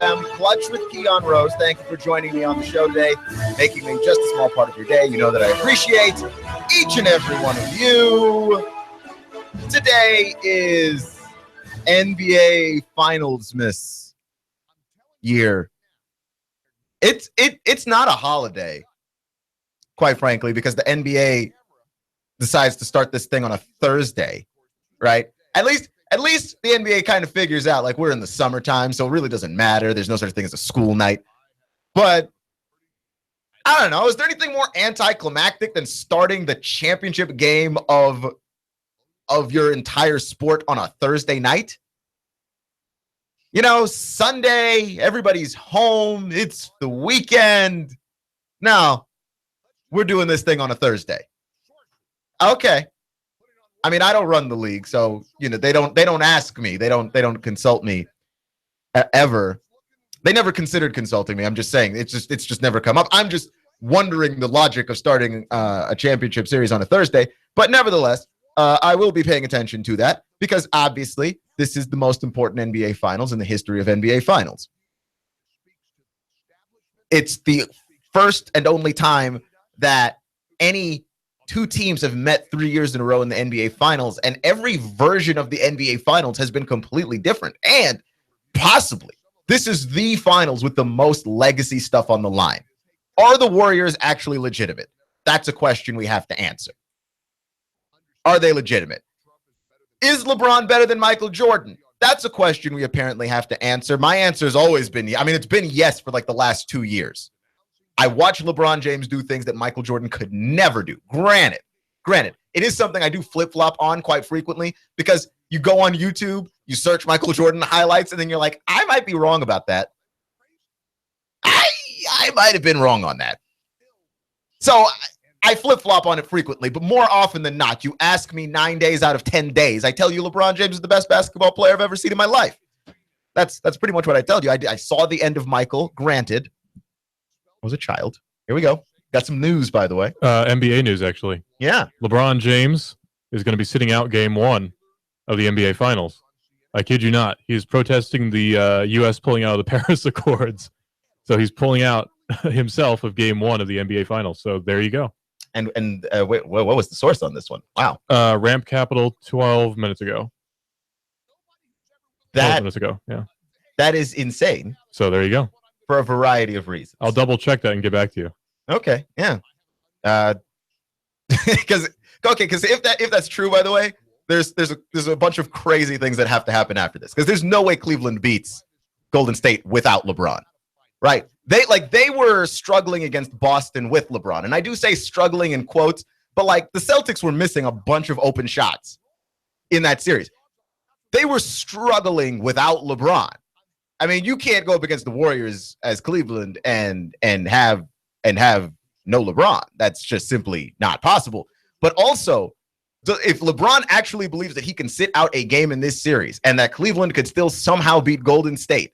FM, Clutch with Keon Rose. Thank you for joining me on the show today, making me just a small part of your day. You know that I appreciate each and every one of you. Today is NBA Finals Miss year. It's not a holiday, quite frankly, because the NBA decides to start this thing on a Thursday, right? At least the NBA kind of figures out, like, we're in the summertime, so it really doesn't matter. There's no such thing as a school night. But I don't know. Is there anything more anticlimactic than starting the championship game of your entire sport on a Thursday night? You know, Sunday, everybody's home. It's the weekend. No, we're doing this thing on a Thursday. Okay. I mean, I don't run the league, so you know they don't ask me. They don't consult me ever. They never considered consulting me. I'm just saying it's just never come up. I'm just wondering the logic of starting a championship series on a Thursday. But nevertheless, I will be paying attention to that because obviously this is the most important NBA Finals in the history of NBA Finals. It's the first and only time that any two teams have met 3 years in a row in the NBA Finals, and every version of the NBA Finals has been completely different. And possibly, this is the finals with the most legacy stuff on the line. Are the Warriors actually legitimate? That's a question we have to answer. Are they legitimate? Is LeBron better than Michael Jordan? That's a question we apparently have to answer. My answer has always been, it's been yes for like the last 2 years. I watch LeBron James do things that Michael Jordan could never do. Granted, it is something I do flip-flop on quite frequently because you go on YouTube, you search Michael Jordan highlights, and then you're like, I might be wrong about that. I might have been wrong on that. So I flip-flop on it frequently, but more often than not, you ask me 9 days out of 10 days, I tell you LeBron James is the best basketball player I've ever seen in my life. That's pretty much what I tell you. I saw the end of Michael, granted. I was a child. Here we go. Got some news, by the way. NBA news, actually. Yeah. LeBron James is going to be sitting out game 1 of the NBA Finals. I kid you not. He's protesting the U.S. pulling out of the Paris Accords. So he's pulling out himself of game 1 of the NBA Finals. So there you go. And wait, what was the source on this one? Wow. Ramp Capital 12 minutes ago. 12 minutes ago, yeah. That is insane. So there you go. For a variety of reasons. I'll double check that and get back to you. Okay, yeah. Because if that's true, by the way, there's a bunch of crazy things that have to happen after this. Because there's no way Cleveland beats Golden State without LeBron, right? They were struggling against Boston with LeBron, and I do say struggling in quotes, but like the Celtics were missing a bunch of open shots in that series. They were struggling without LeBron. I mean, you can't go up against the Warriors as Cleveland and have no LeBron. That's just simply not possible. But also, if LeBron actually believes that he can sit out a game in this series and that Cleveland could still somehow beat Golden State,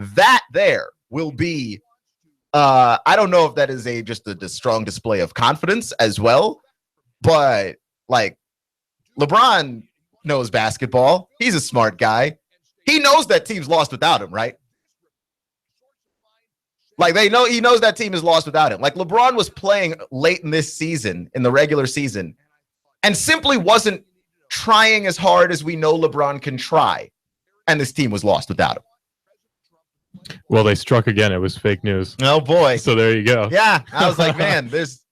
that there will be, I don't know if that is just a strong display of confidence as well, but like LeBron knows basketball. He's a smart guy. He knows that team's lost without him, right? Like he knows that team is lost without him. Like LeBron was playing late in this season, in the regular season, and simply wasn't trying as hard as we know LeBron can try. And this team was lost without him. Well, they struck again. It was fake news. Oh boy. So there you go. Yeah. I was like, man, there's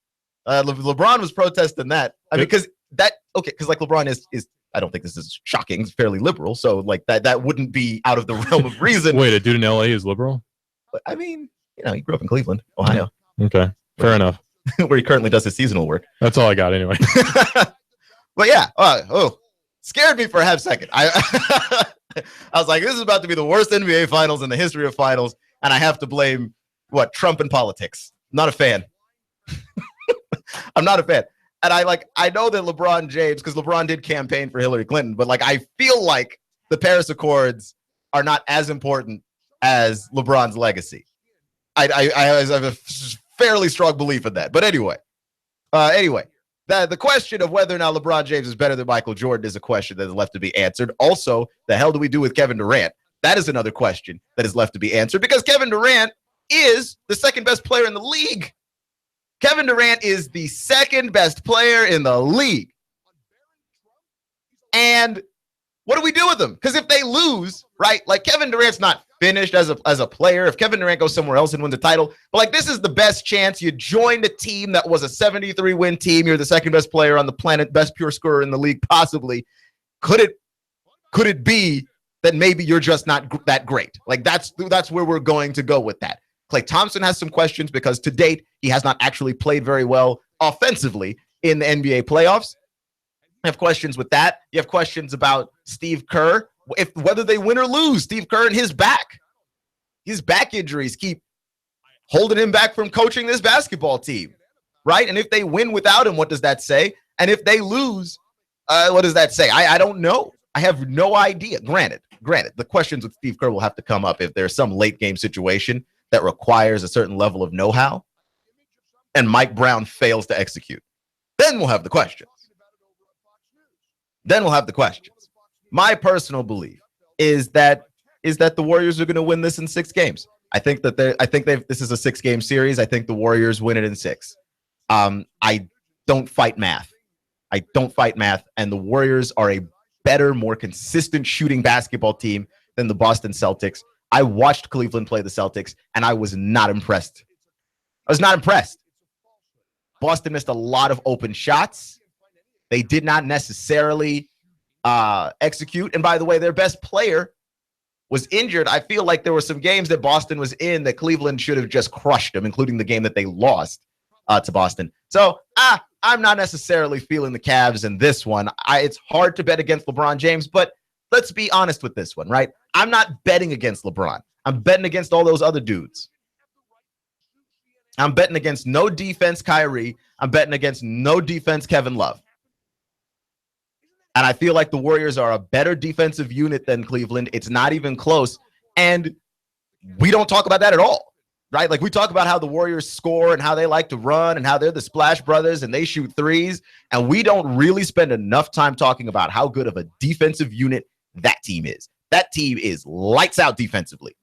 LeBron was protesting that. I mean, because like LeBron is I don't think this is shocking. It's fairly liberal. So like that wouldn't be out of the realm of reason. Wait, a dude in LA is liberal? But I mean, he grew up in Cleveland, Ohio. Okay. Fair enough. Where he currently does his seasonal work. That's all I got anyway. But yeah, scared me for a half second. I was like, this is about to be the worst NBA Finals in the history of finals, and I have to blame Trump and politics. Not a fan. I'm not a fan. And I know that LeBron James, because LeBron did campaign for Hillary Clinton, but like I feel like the Paris Accords are not as important as LeBron's legacy. I have a fairly strong belief in that. But anyway, the question of whether or not LeBron James is better than Michael Jordan is a question that is left to be answered. Also, the hell do we do with Kevin Durant? That is another question that is left to be answered because Kevin Durant is the second best player in the league. Kevin Durant is the second best player in the league. And what do we do with them? Because if they lose, right, like Kevin Durant's not finished as a player. If Kevin Durant goes somewhere else and wins a title, but like this is the best chance. You joined a team that was a 73-win team. You're the second best player on the planet, best pure scorer in the league, possibly. Could it be that maybe you're just not that great? Like that's where we're going to go with that. Klay Thompson has some questions because to date, he has not actually played very well offensively in the NBA playoffs. You have questions with that. You have questions about Steve Kerr, whether they win or lose. Steve Kerr and his back injuries keep holding him back from coaching this basketball team, right? And if they win without him, what does that say? And if they lose, what does that say? I don't know. I have no idea. Granted, the questions with Steve Kerr will have to come up if there's some late game situation that requires a certain level of know-how and Mike Brown fails to execute. Then we'll have the questions. My personal belief is that the Warriors are going to win this in 6 games. I think this is a 6-game series. I think the Warriors win it in 6. I don't fight math. And the Warriors are a better, more consistent shooting basketball team than the Boston Celtics. I watched Cleveland play the Celtics, and I was not impressed. Boston missed a lot of open shots. They did not necessarily execute. And by the way, their best player was injured. I feel like there were some games that Boston was in that Cleveland should have just crushed them, including the game that they lost to Boston. So I'm not necessarily feeling the Cavs in this one. It's hard to bet against LeBron James, but let's be honest with this one, right? I'm not betting against LeBron. I'm betting against all those other dudes. I'm betting against no defense Kyrie. I'm betting against no defense Kevin Love. And I feel like the Warriors are a better defensive unit than Cleveland. It's not even close. And we don't talk about that at all, right? Like we talk about how the Warriors score and how they like to run and how they're the Splash Brothers and they shoot threes. And we don't really spend enough time talking about how good of a defensive unit that team is. That team is lights out defensively,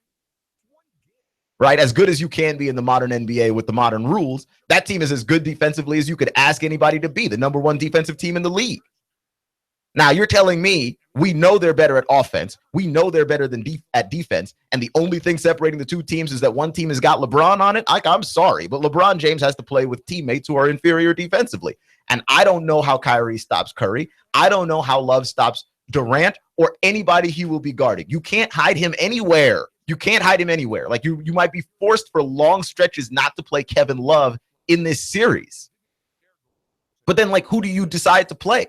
right? As good as you can be in the modern NBA with the modern rules, that team is as good defensively as you could ask anybody to be, the number 1 defensive team in the league. Now, you're telling me we know they're better at offense. We know they're better than at defense. And the only thing separating the two teams is that one team has got LeBron on it. I'm sorry, but LeBron James has to play with teammates who are inferior defensively. And I don't know how Kyrie stops Curry. I don't know how Love stops Durant or anybody he will be guarding. You can't hide him anywhere. Like you might be forced for long stretches not to play Kevin Love in this series. But then, like, who do you decide to play?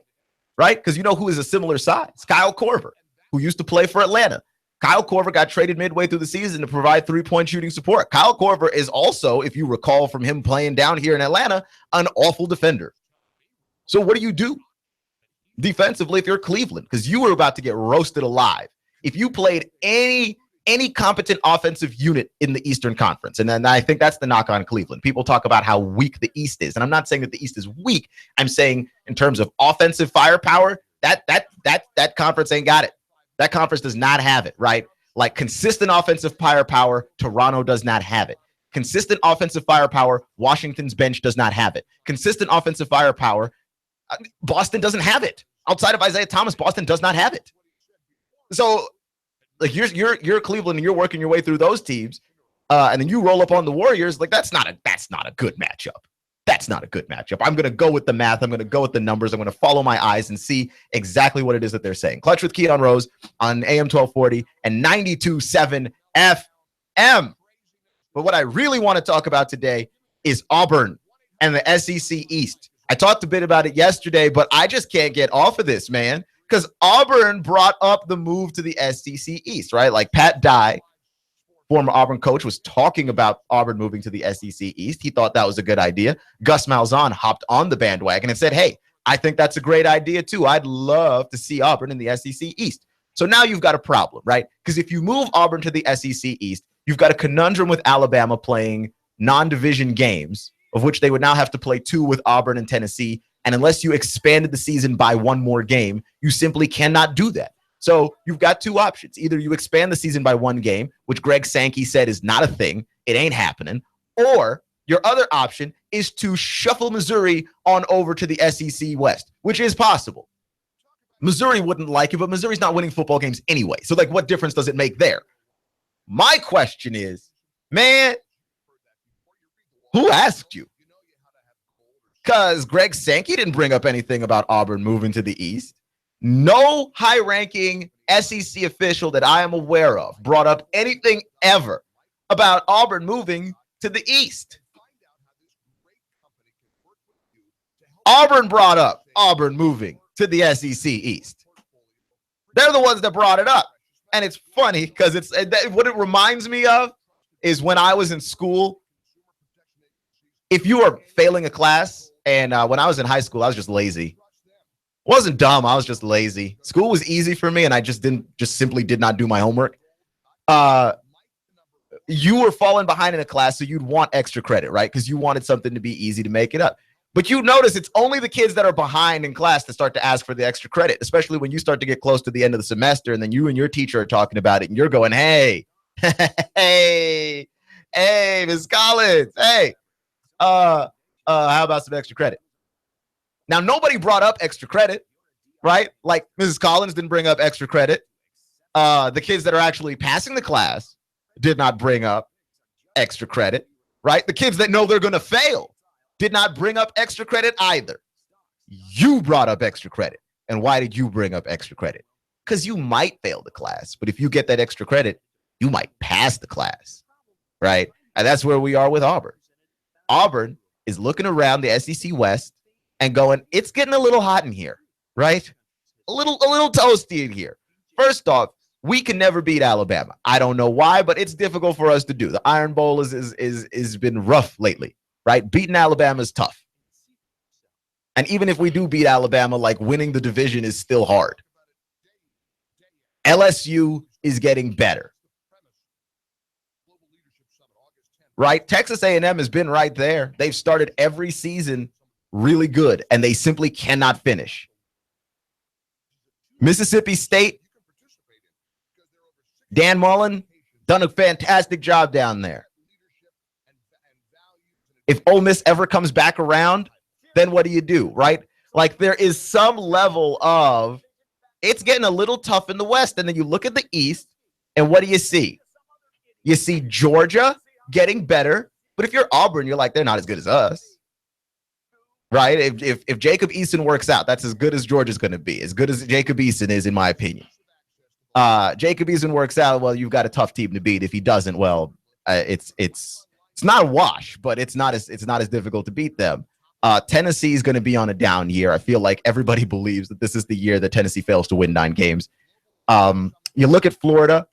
Right? Because you know who is a similar size? Kyle Korver, who used to play for Atlanta. Kyle Korver got traded midway through the season to provide 3-point shooting support. Kyle Korver is also, if you recall from him playing down here in Atlanta, an awful defender. So what do you do defensively if you're Cleveland? Because you were about to get roasted alive. If you played any competent offensive unit in the Eastern Conference, and then I think that's the knock on Cleveland. People talk about how weak the East is, and I'm not saying that the East is weak. I'm saying in terms of offensive firepower, that conference ain't got it. That conference does not have it, right? Like consistent offensive firepower, Toronto does not have it. Consistent offensive firepower, Washington's bench does not have it. Consistent offensive firepower, Boston doesn't have it. Outside of Isaiah Thomas, Boston does not have it. So, like you're Cleveland and you're working your way through those teams, and then you roll up on the Warriors. Like that's not a good matchup. That's not a good matchup. I'm gonna go with the math. I'm gonna go with the numbers. I'm gonna follow my eyes and see exactly what it is that they're saying. Clutch with Keon Rose on AM 1240 and 92.7 FM. But what I really want to talk about today is Auburn and the SEC East. I talked a bit about it yesterday, but I just can't get off of this, man. Because Auburn brought up the move to the SEC East, right? Like Pat Dye, former Auburn coach, was talking about Auburn moving to the SEC East. He thought that was a good idea. Gus Malzahn hopped on the bandwagon and said, hey, I think that's a great idea too. I'd love to see Auburn in the SEC East. So now you've got a problem, right? Because if you move Auburn to the SEC East, you've got a conundrum with Alabama playing non-division games, of which they would now have to play 2 with Auburn and Tennessee. And unless you expanded the season by 1 more game, you simply cannot do that. So you've got two options. Either you expand the season by one game, which Greg Sankey said is not a thing. It ain't happening. Or your other option is to shuffle Missouri on over to the SEC West, which is possible. Missouri wouldn't like it, but Missouri's not winning football games anyway. So, like, what difference does it make there? My question is, man, who asked you? Because Greg Sankey didn't bring up anything about Auburn moving to the East. No high-ranking SEC official that I am aware of brought up anything ever about Auburn moving to the East. Auburn brought up Auburn moving to the SEC East. They're the ones that brought it up. And it's funny because what it reminds me of is when I was in school. If you are failing a class, and when I was in high school, I was just lazy. I wasn't dumb. I was just lazy. School was easy for me, and I just simply did not do my homework. You were falling behind in a class, so you'd want extra credit, right? Because you wanted something to be easy to make it up. But you notice it's only the kids that are behind in class that start to ask for the extra credit, especially when you start to get close to the end of the semester, and then you and your teacher are talking about it, and you're going, hey, hey, Ms. Collins, hey, how about some extra credit? Now, nobody brought up extra credit, right? Like Mrs. Collins didn't bring up extra credit. The kids that are actually passing the class did not bring up extra credit, right? The kids that know they're going to fail did not bring up extra credit either. You brought up extra credit. And why did you bring up extra credit? Because you might fail the class, but if you get that extra credit, you might pass the class, right? And that's where we are with Auburn. Auburn is looking around the SEC West and going, it's getting a little hot in here, right? A little toasty in here. First off, we can never beat Alabama. I don't know why, but it's difficult for us to do. The Iron Bowl is been rough lately, right? Beating Alabama is tough. And even if we do beat Alabama, like winning the division is still hard. LSU is getting better. Right? Texas A&M has been right there. They've started every season really good, and they simply cannot finish. Mississippi State, Dan Mullen, done a fantastic job down there. If Ole Miss ever comes back around, then what do, right? Like there is some level of it's getting a little tough in the West, and then you look at the East, and what do you see? You see Georgia getting better, but if you're Auburn, you're like, they're not as good as us, right? If Jacob Eason works out, that's as good as Georgia's going to be, as good as Jacob Eason is, in my opinion. Jacob Eason works out, well, you've got a tough team to beat. If he doesn't, well, it's not a wash, but it's not as difficult to beat them. Tennessee is going to be on a down year. I feel like everybody believes that this is the year that Tennessee fails to win 9 games. You look at Florida.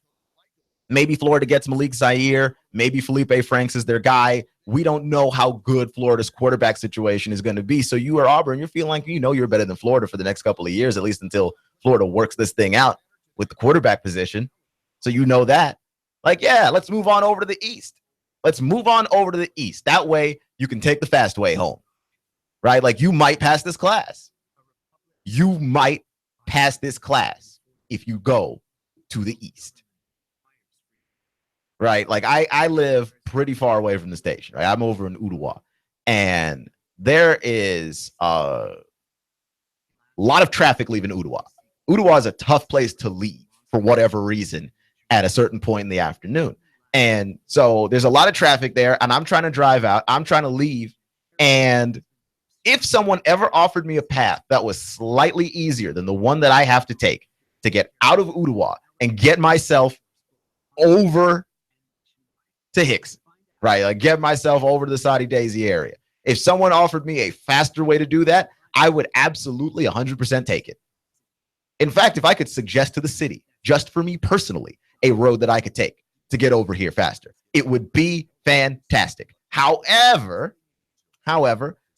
Maybe Florida gets Malik Zaire. Maybe Felipe Franks is their guy. We don't know how good Florida's quarterback situation is going to be. So you are Auburn. You're feeling like you're better than Florida for the next couple of years, at least until Florida works this thing out with the quarterback position. So you know that. Like, yeah, let's move on over to the East. Let's move on over to the East. That way you can take the fast way home, right? Like you might pass this class. You might pass this class if you go to the East. Right, like I live pretty far away from the station. Right, I'm over in Ottawa, and there is a lot of traffic leaving Ottawa. Ottawa is a tough place to leave for whatever reason at a certain point in the afternoon, and so there's a lot of traffic there. And I'm trying to drive out. I'm trying to leave, and if someone ever offered me a path that was slightly easier than the one that I have to take to get out of Ottawa and get myself over to Hicks, right? Like get myself over to the Saudi Daisy area. If someone offered me a faster way to do that, I would absolutely 100% take it. In fact, if I could suggest to the city, just for me personally, a road that I could take to get over here faster, it would be fantastic. However,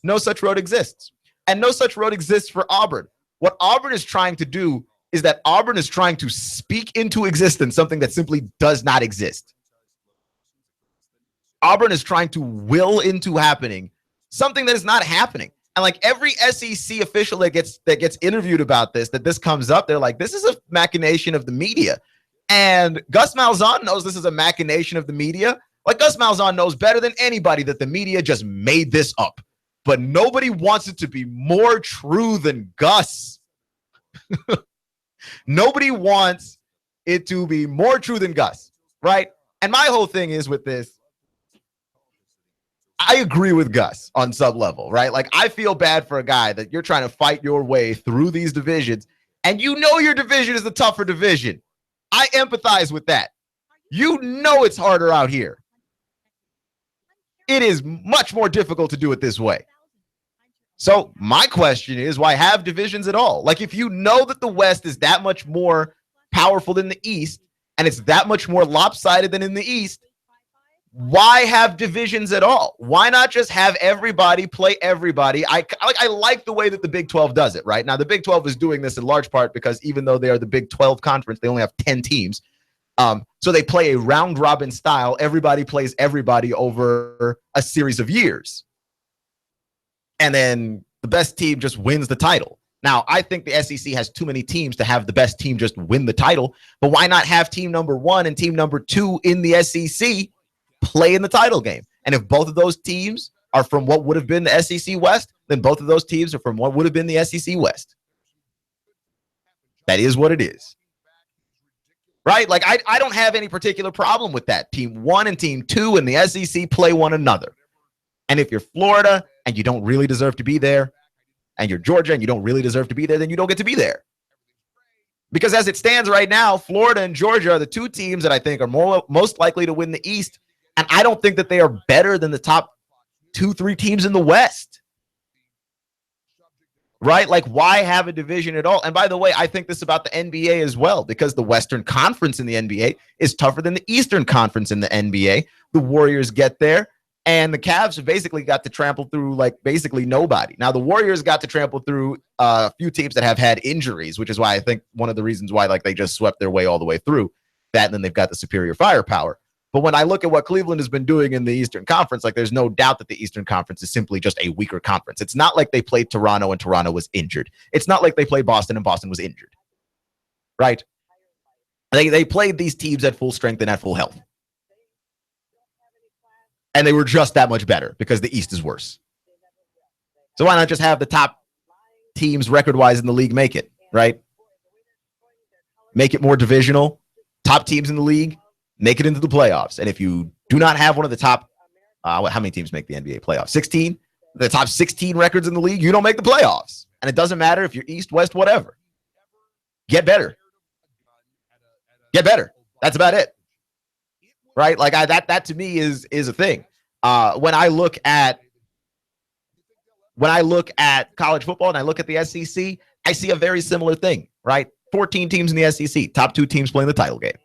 no such road exists. And no such road exists for Auburn. What Auburn is trying to do is that Auburn is trying to speak into existence something that simply does not exist. Auburn is trying to will into happening something that is not happening. And like every SEC official that gets interviewed about this comes up, they're like, this is a machination of the media. And Gus Malzahn knows this is a machination of the media. Like Gus Malzahn knows better than anybody that the media just made this up. But nobody wants it to be more true than Gus. Nobody wants it to be more true than Gus, right? And my whole thing is with this, I agree with Gus on some level, right? Like I feel bad for a guy that you're trying to fight your way through these divisions and you know your division is the tougher division. I empathize with that. You know it's harder out here. It is much more difficult to do it this way. So my question is, why have divisions at all? Like if you know that the West is that much more powerful than the East and it's that much more lopsided than in the East, why have divisions at all? Why not just have everybody play everybody? I like the way that the Big 12 does it, right? Now, the Big 12 is doing this in large part because even though they are the Big 12 conference, they only have 10 teams. So they play a round robin style. Everybody plays everybody over a series of years. And then the best team just wins the title. Now, I think the SEC has too many teams to have the best team just win the title. But why not have team number 1 and team number 2 in the SEC play in the title game? And if both of those teams are from what would have been the SEC West, then both of those teams are from what would have been the SEC West. That is what it is. Right? Like, I don't have any particular problem with that. Team 1 and team 2 in the SEC play one another. And if you're Florida and you don't really deserve to be there, and you're Georgia and you don't really deserve to be there, then you don't get to be there. Because as it stands right now, Florida and Georgia are the two teams that I think are most likely to win the East. And I don't think that they are better than the top 2-3 teams in the West. Right? Like, why have a division at all? And by the way, I think this about the NBA as well, because the Western Conference in the NBA is tougher than the Eastern Conference in the NBA. The Warriors get there, and the Cavs have basically got to trample through, like, basically nobody. Now, the Warriors got to trample through a few teams that have had injuries, which is why I think one of the reasons why, like, they just swept their way all the way through that, and then they've got the superior firepower. But when I look at what Cleveland has been doing in the Eastern Conference, like, there's no doubt that the Eastern Conference is simply just a weaker conference. It's not like they played Toronto and Toronto was injured. It's not like they played Boston and Boston was injured. Right? They played these teams at full strength and at full health. And they were just that much better because the East is worse. So why not just have the top teams record-wise in the league make it, right? Make it more divisional. Top teams in the league make it into the playoffs. And if you do not have one of the top, how many teams make the NBA playoffs? 16? The top 16 records in the league, you don't make the playoffs. And it doesn't matter if you're East, West, whatever. Get better. Get better. That's about it. Right? Like, that to me is a thing. When I look at college football and I look at the SEC, I see a very similar thing, right? 14 teams in the SEC, top 2 teams playing the title game.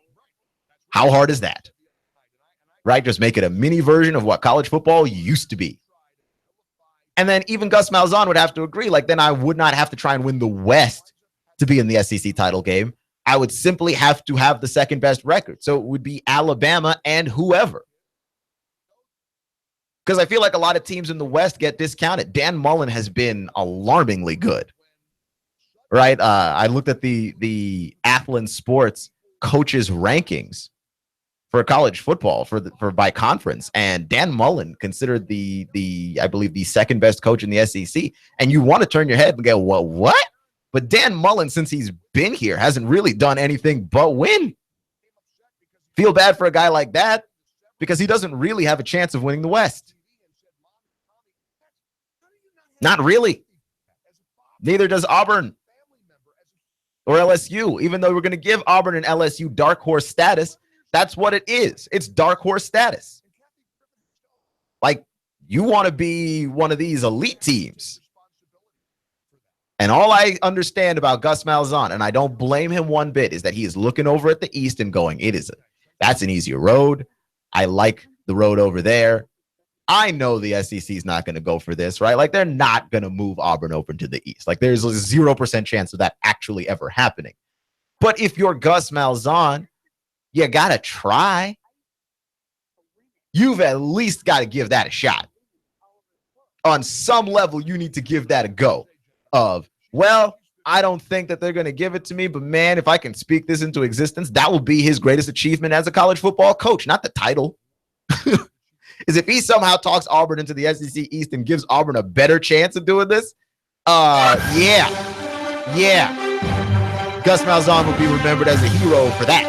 How hard is that? Right? Just make it a mini version of what college football used to be. And then even Gus Malzahn would have to agree, like, then I would not have to try and win the West to be in the SEC title game. I would simply have to have the second best record. So it would be Alabama and whoever. Because I feel like a lot of teams in the West get discounted. Dan Mullen has been alarmingly good. Right? I looked at the Athlon Sports coaches rankings for college football for by conference, and Dan Mullen considered I believe the second best coach in the SEC. And you want to turn your head and go, well, what? But Dan Mullen, since he's been here, hasn't really done anything but win. Feel bad for a guy like that because he doesn't really have a chance of winning the West. Not really. Neither does Auburn or LSU, even though we're going to give Auburn and LSU dark horse status. That's what it is. It's dark horse status. Like, you want to be one of these elite teams. And all I understand about Gus Malzahn, and I don't blame him one bit, is that he is looking over at the East and going, that's an easier road. I like the road over there. I know the SEC is not going to go for this, right? Like, they're not going to move Auburn over to the East. Like, there's a 0% chance of that actually ever happening. But if you're Gus Malzahn, you got to try. You've at least got to give that a shot. on some level, you need to give that a go of, well, I don't think that they're going to give it to me, but man, if I can speak this into existence, that will be his greatest achievement as a college football coach, not the title. Is if he somehow talks Auburn into the SEC East and gives Auburn a better chance of doing this. Yeah. Gus Malzahn will be remembered as a hero for that.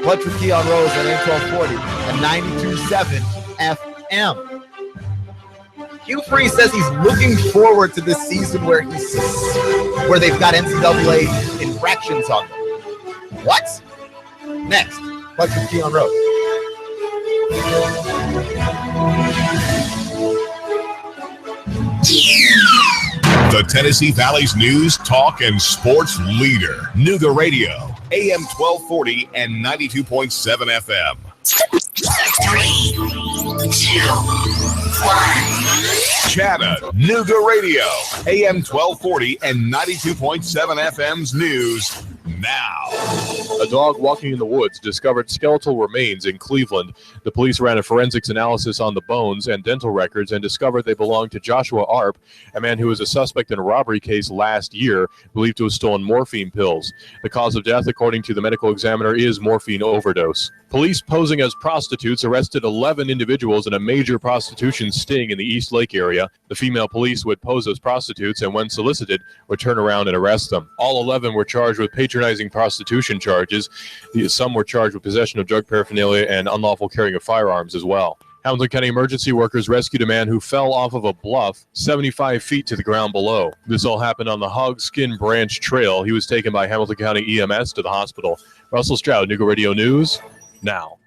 Clutch with Keon Rose at AM 1240 and 92.7 FM. Hugh Freeze says he's looking forward to this season where they've got NCAA infractions on them. What? Next, Clutch with Keon Rose. The Tennessee Valley's news, talk, and sports leader. Nooga Radio, AM 1240 and 92.7 FM. 3, 2, 1. Chattanooga Radio, AM 1240 and 92.7 FM's news now. A dog walking in the woods discovered skeletal remains in Cleveland. The police ran a forensics analysis on the bones and dental records and discovered they belonged to Joshua Arp, a man who was a suspect in a robbery case last year, believed to have stolen morphine pills. The cause of death, according to the medical examiner, is morphine overdose. Police posing as prostitutes arrested 11 individuals in a major prostitution sting in the East Lake area. The female police would pose as prostitutes and, when solicited, would turn around and arrest them. All 11 were charged with patronizing prostitution charges. Some were charged with possession of drug paraphernalia and unlawful carrying of firearms as well. Hamilton County emergency workers rescued a man who fell off of a bluff 75 feet to the ground below. This all happened on the Hogskin Branch Trail. He was taken by Hamilton County EMS to the hospital. Russell Stroud, Nooga Radio News, now.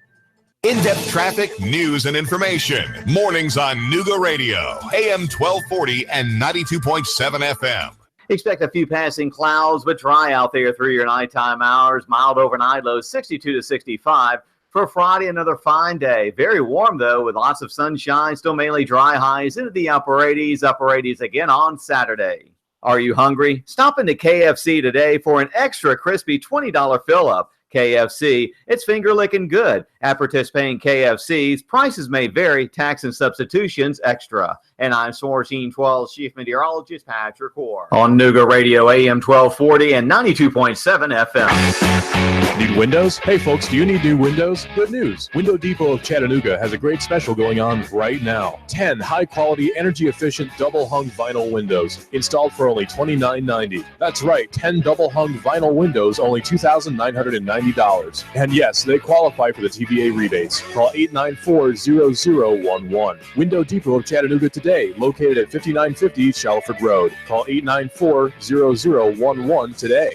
In-depth traffic, news, and information. Mornings on Nooga Radio, AM 1240 and 92.7 FM. Expect a few passing clouds, but dry out there through your nighttime hours. Mild overnight lows 62 to 65. For Friday, another fine day. Very warm, though, with lots of sunshine. Still mainly dry highs into the upper 80s. Upper 80s again on Saturday. Are you hungry? Stop into KFC today for an extra crispy $20 fill-up. KFC, it's finger-licking good. At participating KFCs, prices may vary, tax and substitutions extra. And I'm 1412 Chief Meteorologist Patrick Orr. On Nooga Radio, AM 1240 and 92.7 FM. Need windows? Hey folks, do you need new windows? Good news. Window Depot of Chattanooga has a great special going on right now. 10 high-quality, energy-efficient double-hung vinyl windows installed for only $29.90. That's right, 10 double-hung vinyl windows, only $2,990. And yes, they qualify for the TVA rebates. Call 894-0011. Window Depot of Chattanooga today, located at 5950 Shalford Road. Call 894-0011 today.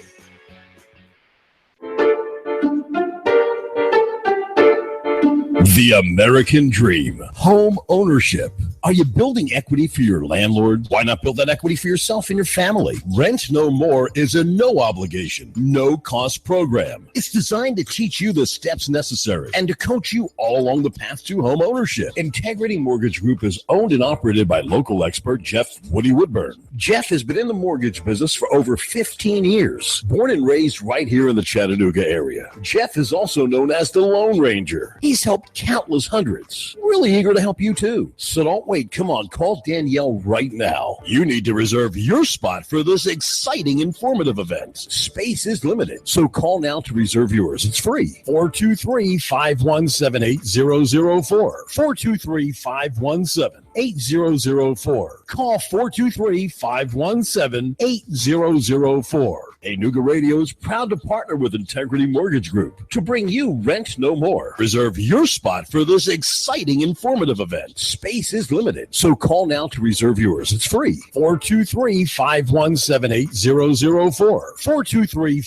The American dream. Home ownership. Are you building equity for your landlord? Why not build that equity for yourself and your family? Rent No More is a no obligation, no cost program. It's designed to teach you the steps necessary and to coach you all along the path to home ownership. Integrity Mortgage Group is owned and operated by local expert Jeff Woody Woodburn. Jeff has been in the mortgage business for over 15 years. Born and raised right here in the Chattanooga area. Jeff is also known as the Lone Ranger. He's helped countless hundreds. Really eager to help you too. So don't wait. Come on, call Danielle right now. You need to reserve your spot for this exciting, informative event. Space is limited, so call now to reserve yours. It's free. 423-517-8004. 423-517-8004. Call 423-517-8004. Hey, Nooga Radio is proud to partner with Integrity Mortgage Group to bring you Rent No More. Reserve your spot for this exciting, informative event. Space is limited, so call now to reserve yours. It's free. 423-517-8004.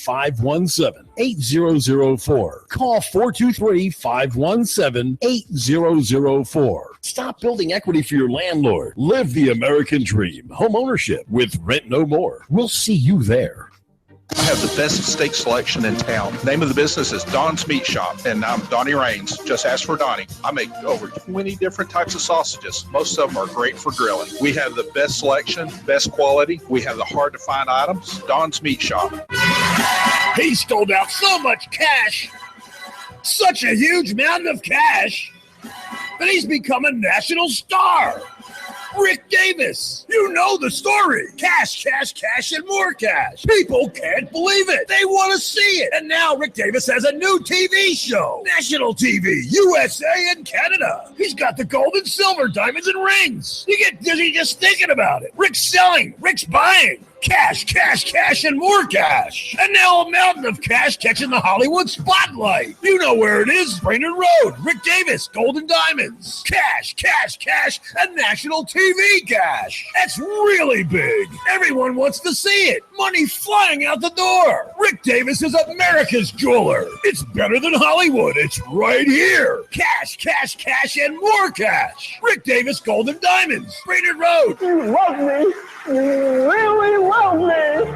423-517-8004. Call 423-517-8004. Stop building equity for your landlord. Live the American dream. Home ownership with Rent No More. We'll see you there. I have the best steak selection in town. Name of the business is Don's Meat Shop, and I'm Donnie Raines. Just ask for Donnie. I make over 20 different types of sausages. Most of them are great for grilling. We have the best selection, best quality. We have the hard-to-find items. Don's Meat Shop. He stole out so much cash, such a huge mountain of cash, that he's become a national star. Rick Davis. You know the story. Cash, cash, cash, and more cash. People can't believe it. They want to see it. And now Rick Davis has a new TV show. National TV, USA and Canada. He's got the gold and silver, diamonds and rings. You get dizzy just thinking about it. Rick's selling. Rick's buying. Cash, cash, cash, and more cash. And now a mountain of cash catching the Hollywood spotlight. You know where it is. Brainerd Road. Rick Davis, Gold and Diamonds. Cash, cash, cash, and national TV cash. That's really big. Everyone wants to see it. Money flying out the door. Rick Davis is America's jeweler. It's better than Hollywood. It's right here. Cash, cash, cash, and more cash. Rick Davis, Gold and Diamonds. Brainerd Road. You love me. You really love me.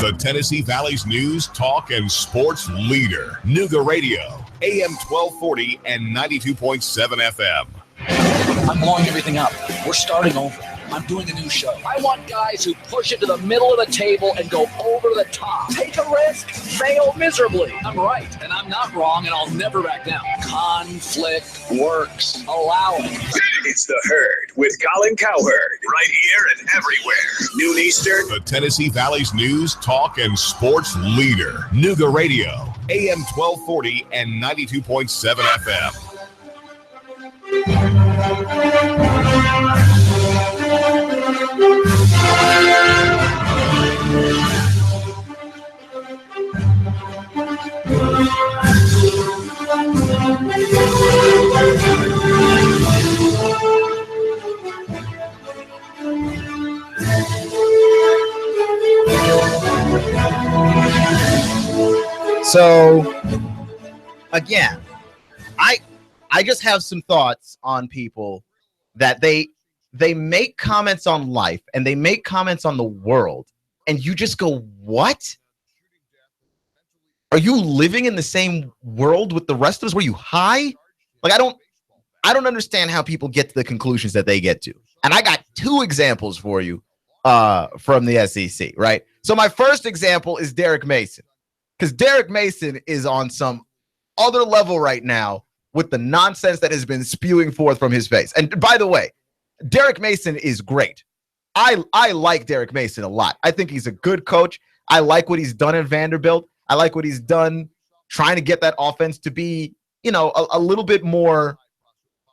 The Tennessee Valley's news, talk, and sports leader. Nooga Radio, AM 1240 and 92.7 FM. I'm blowing everything up. We're starting over. I'm doing a new show. I want guys who push it to the middle of the table and go over the top. Take a risk, fail miserably. I'm right, and I'm not wrong, and I'll never back down. Conflict works. Allow it. It's The Herd with Colin Cowherd. Right here and everywhere. Noon Eastern. The Tennessee Valley's news, talk, and sports leader. Nooga Radio, AM 1240 and 92.7 FM. So, again, I just have some thoughts on people that they make comments on life and they make comments on the world, and you just go, what? Are you living in the same world with the rest of us? Were you high? Like, I don't understand how people get to the conclusions that they get to. And I got two examples for you from the SEC, right? So my first example is Derek Mason, because Derek Mason is on some other level right now with the nonsense that has been spewing forth from his face. And by the way, Derek Mason is great. I like Derek Mason a lot. I think he's a good coach. I like what he's done at Vanderbilt. I like what he's done trying to get that offense to be, a little bit more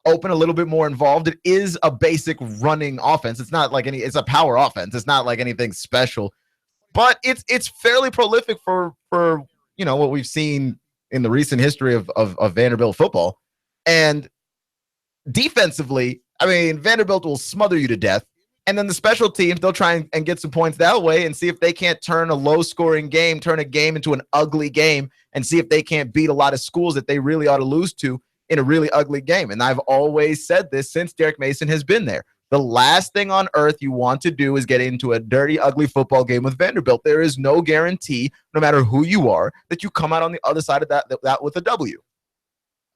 open, a little bit more involved. It is a basic running offense. It's not like it's a power offense. It's not like anything special, but it's fairly prolific for what we've seen in the recent history of Vanderbilt football. And defensively, I mean, Vanderbilt will smother you to death. And then the special teams, they'll try and get some points that way and see if they can't turn a low-scoring game, turn a game into an ugly game, and see if they can't beat a lot of schools that they really ought to lose to in a really ugly game. And I've always said this since Derek Mason has been there. The last thing on earth you want to do is get into a dirty, ugly football game with Vanderbilt. There is no guarantee, no matter who you are, that you come out on the other side of that with a W.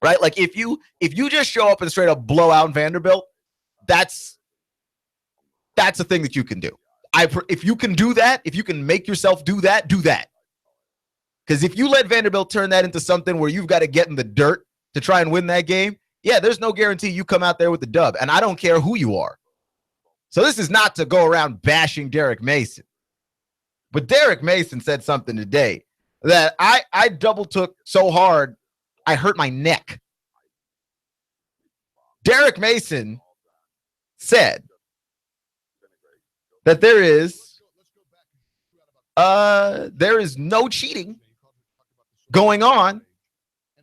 Right? Like if you just show up and straight up blow out Vanderbilt, that's a thing that you can do. If you can do that, if you can make yourself do that, do that. Because if you let Vanderbilt turn that into something where you've got to get in the dirt to try and win that game, yeah, there's no guarantee you come out there with the dub. And I don't care who you are. So this is not to go around bashing Derek Mason. But Derek Mason said something today that I double took so hard, I hurt my neck. Derek Mason said that there is no cheating going on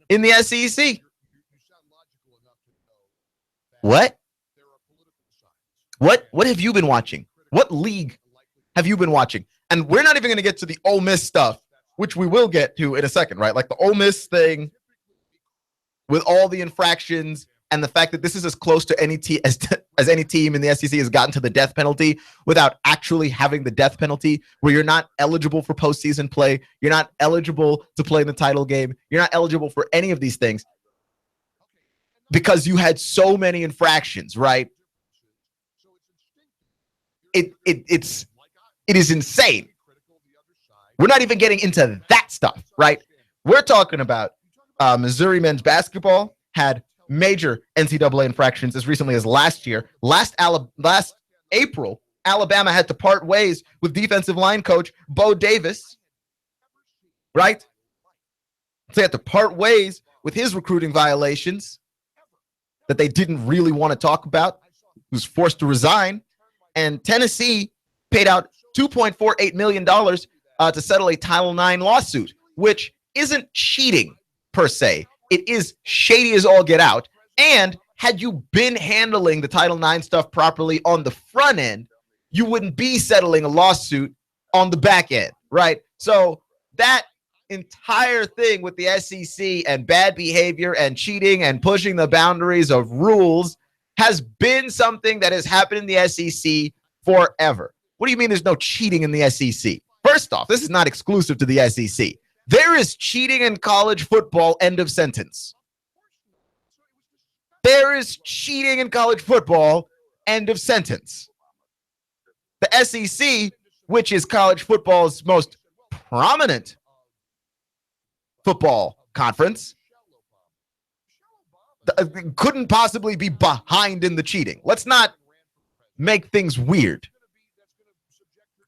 in the SEC. What have you been watching? What league have you been watching? And we're not even going to get to the Ole Miss stuff, which we will get to in a second, right? Like the Ole Miss thing with all the infractions and the fact that this is as close to any as any team in the SEC has gotten to the death penalty without actually having the death penalty, where you're not eligible for postseason play. You're not eligible to play in the title game. You're not eligible for any of these things because you had so many infractions, right? It is insane. We're not even getting into that stuff, right? We're talking about Missouri men's basketball had major NCAA infractions as recently as last year. Last April, Alabama had to part ways with defensive line coach Bo Davis, right? So they had to part ways with his recruiting violations that they didn't really want to talk about. He was forced to resign. And Tennessee paid out $2.48 million to settle a Title IX lawsuit, which isn't cheating per se. It is shady as all get out. And had you been handling the Title IX stuff properly on the front end, you wouldn't be settling a lawsuit on the back end, right? So that entire thing with the SEC and bad behavior and cheating and pushing the boundaries of rules has been something that has happened in the SEC forever. What do you mean there's no cheating in the SEC? First off, this is not exclusive to the SEC. There is cheating in college football, end of sentence. There is cheating in college football, end of sentence. The SEC, which is college football's most prominent football conference, couldn't possibly be behind in the cheating. Let's not make things weird.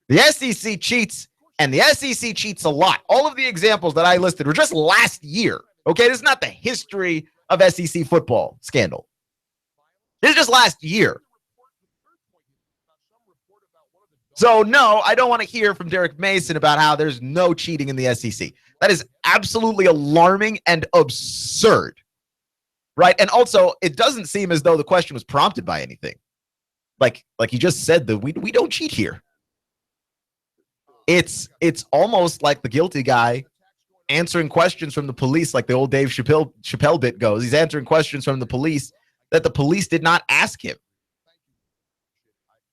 The SEC cheats, and the SEC cheats a lot. All of the examples that I listed were just last year. Okay, this is not the history of SEC football scandal. This is just last year. So, no, I don't want to hear from Derek Mason about how there's no cheating in the SEC. That is absolutely alarming and absurd, right? And also, it doesn't seem as though the question was prompted by anything. Like he just said that we don't cheat here. It's almost like the guilty guy answering questions from the police, like the old Dave Chappelle bit goes. He's answering questions from the police that the police did not ask him.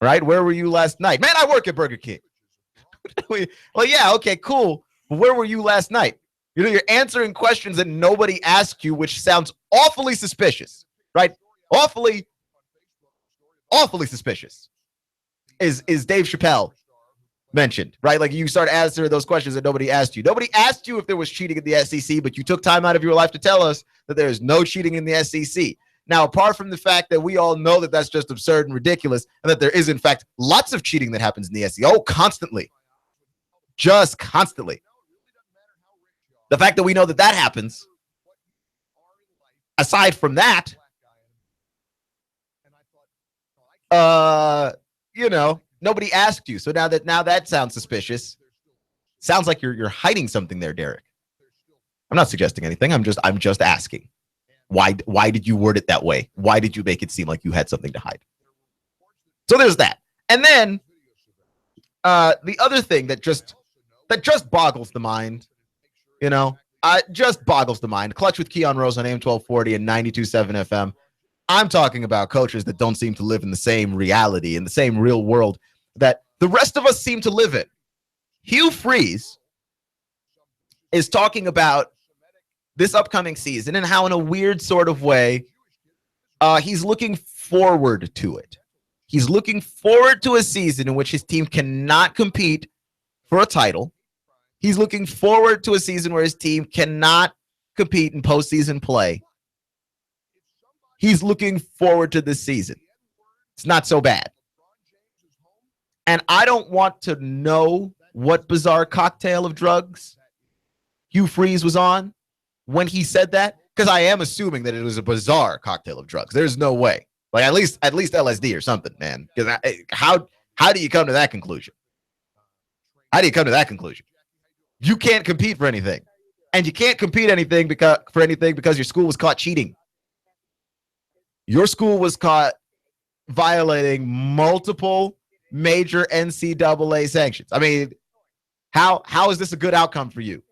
Right? Where were you last night? Man, I work at Burger King. Well, yeah, okay, cool. But where were you last night? You're answering questions that nobody asked you, which sounds awfully suspicious, right? Awfully suspicious is Dave Chappelle mentioned, right? Like you start answering those questions that nobody asked you. Nobody asked you if there was cheating in the SEC, but you took time out of your life to tell us that there is no cheating in the SEC. Now, apart from the fact that we all know that that's just absurd and ridiculous, and that there is, in fact, lots of cheating that happens in the SEC. Oh, constantly. Just constantly. The fact that we know that that happens, aside from that, nobody asked you. So now that sounds suspicious. Sounds like you're hiding something there, Derek. I'm not suggesting anything. I'm just asking. Why did you word it that way? Why did you make it seem like you had something to hide? So there's that. And then the other thing that just boggles the mind, just boggles the mind. Clutch with Keon Rose on AM 1240 and 92.7 FM. I'm talking about coaches that don't seem to live in the same reality, in the same real world that the rest of us seem to live in. Hugh Freeze is talking about this upcoming season and how, in a weird sort of way, he's looking forward to it. He's looking forward to a season in which his team cannot compete for a title. He's looking forward to a season where his team cannot compete in postseason play. He's looking forward to this season. It's not so bad. And I don't want to know what bizarre cocktail of drugs Hugh Freeze was on when he said that, because I am assuming that it was a bizarre cocktail of drugs. There's no way. Like at least LSD or something, man. Because how do you come to that conclusion? How do you come to that conclusion? You can't compete for anything, and you can't compete for anything because your school was caught cheating. Your school was caught violating multiple major NCAA sanctions. I mean, how is this a good outcome for you?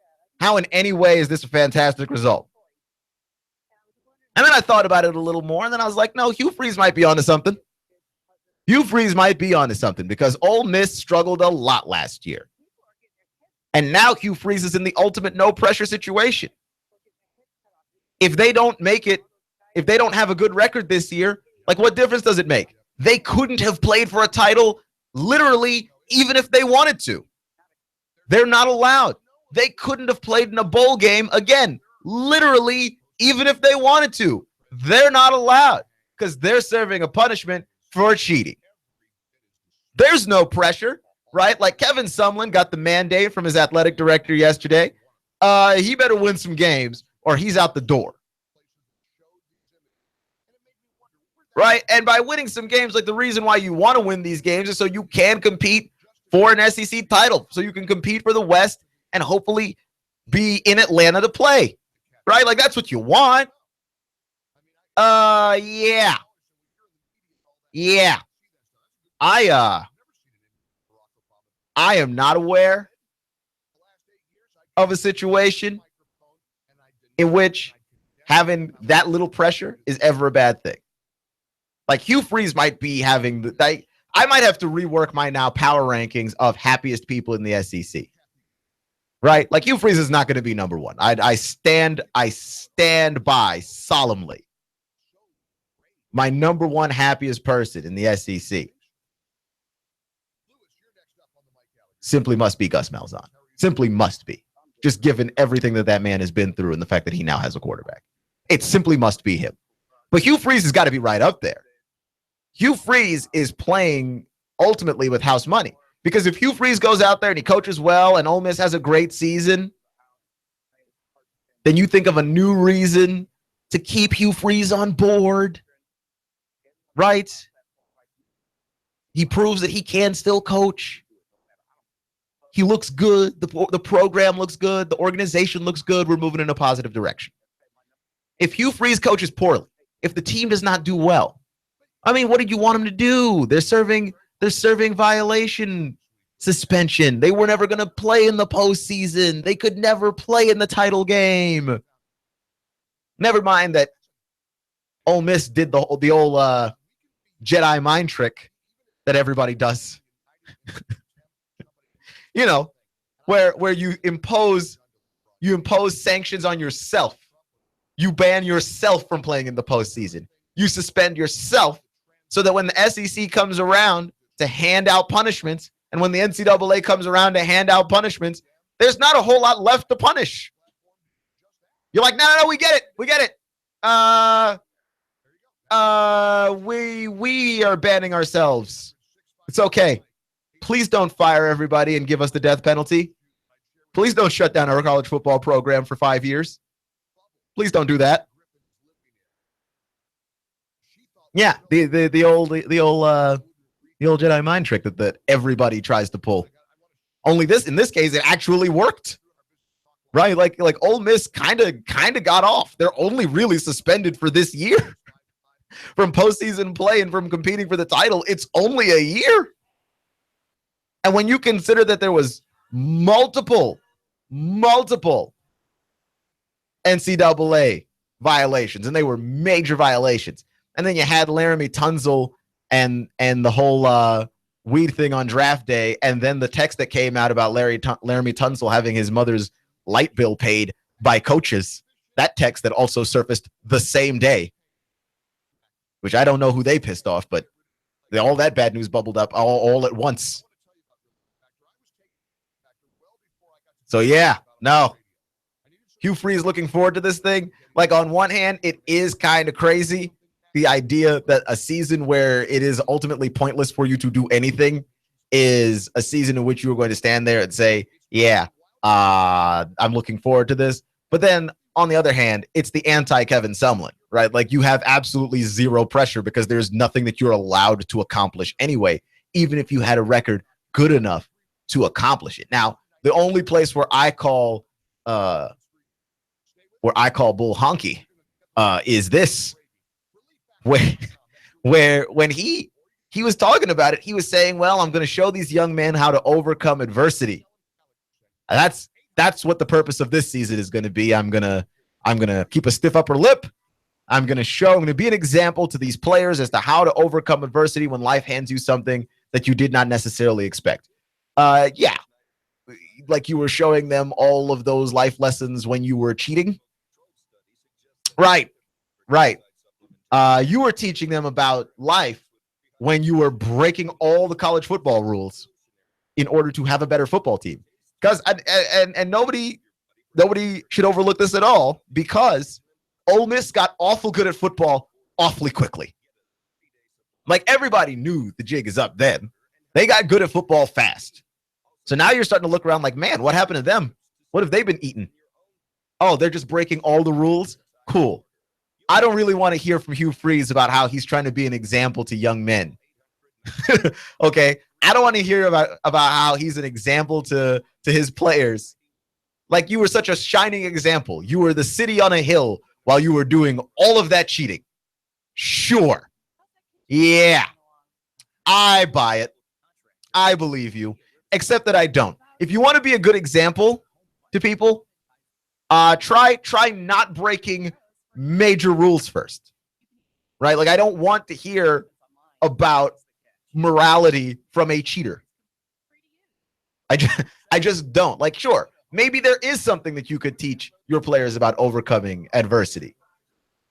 How in any way is this a fantastic result? And then I thought about it a little more, and then I was like, no, Hugh Freeze might be onto something. Hugh Freeze might be onto something because Ole Miss struggled a lot last year. And now Hugh Freeze is in the ultimate no-pressure situation. If they don't make it, if they don't have a good record this year, like what difference does it make? They couldn't have played for a title literally even if they wanted to. They're not allowed. They couldn't have played in a bowl game again, literally, even if they wanted to. they're not allowed because they're serving a punishment for cheating. There's no pressure, right? Like Kevin Sumlin got the mandate from his athletic director yesterday. He better win some games or he's out the door. Right? And by winning some games, like the reason why you want to win these games is so you can compete for an SEC title, so you can compete for the West and hopefully be in Atlanta to play. Right? Like that's what you want. Yeah. I am not aware of a situation in which having that little pressure is ever a bad thing. Like Hugh Freeze might be having I might have to rework my now power rankings of happiest people in the SEC. Right? Like Hugh Freeze is not going to be number one. I stand by solemnly. My number one happiest person in the SEC simply must be Gus Malzahn. Simply must be. Just given everything that man has been through and the fact that he now has a quarterback. It simply must be him. But Hugh Freeze has got to be right up there. Hugh Freeze is playing ultimately with house money. Because if Hugh Freeze goes out there and he coaches well and Ole Miss has a great season, then you think of a new reason to keep Hugh Freeze on board. Right? He proves that he can still coach. He looks good. The program looks good. The organization looks good. We're moving in a positive direction. If Hugh Freeze coaches poorly, if the team does not do well, I mean, what did you want him to do? They're serving violation suspension. They were never going to play in the postseason. They could never play in the title game. Never mind that Ole Miss did the old Jedi mind trick that everybody does. You know, where you impose sanctions on yourself. You ban yourself from playing in the postseason. You suspend yourself so that when the SEC comes around to hand out punishments, and when the NCAA comes around to hand out punishments, there's not a whole lot left to punish. You're like, no, we get it. We are banning ourselves. It's okay. Please don't fire everybody and give us the death penalty. Please don't shut down our college football program for 5 years. Please don't do that. Yeah, the old Jedi mind trick that everybody tries to pull. Only in this case, it actually worked. Right? Like Ole Miss kind of got off. They're only really suspended for this year. From postseason play and from competing for the title, it's only a year. And when you consider that there was multiple NCAA violations, and they were major violations, and then you had Laramie Tunsil and the whole weed thing on draft day, and then the text that came out about Laramie Tunsil having his mother's light bill paid by coaches, that text that also surfaced the same day, which I don't know who they pissed off, but all that bad news bubbled up all at once. So yeah, no. Hugh Freeze looking forward to this thing. Like on one hand, it is kind of crazy. The idea that a season where it is ultimately pointless for you to do anything is a season in which you are going to stand there and say, yeah, I'm looking forward to this. But then on the other hand, it's the anti-Kevin Sumlin, right? Like you have absolutely zero pressure because there's nothing that you're allowed to accomplish anyway, even if you had a record good enough to accomplish it. Now, the only place where I call bull honky is this, where when he was talking about it, he was saying, well, I'm going to show these young men how to overcome adversity. That's what the purpose of this season is going to be. I'm going to keep a stiff upper lip. I'm going to be an example to these players as to how to overcome adversity when life hands you something that you did not necessarily expect. Yeah. Like you were showing them all of those life lessons when you were cheating. Right. You were teaching them about life when you were breaking all the college football rules in order to have a better football team. Because and nobody should overlook this at all, because Ole Miss got awful good at football awfully quickly. Like, everybody knew the jig is up then. They got good at football fast. So now you're starting to look around like, man, what happened to them? What have they been eating? Oh, they're just breaking all the rules? Cool. I don't really want to hear from Hugh Freeze about how he's trying to be an example to young men. Okay? I don't want to hear about how he's an example to his players. Like, you were such a shining example. You were the city on a hill while you were doing all of that cheating. Sure. Yeah. I buy it. I believe you. Except that I don't. If you want to be a good example to people, try not breaking major rules first. Right? Like, I don't want to hear about morality from a cheater. I just don't. Like, sure, maybe there is something that you could teach your players about overcoming adversity,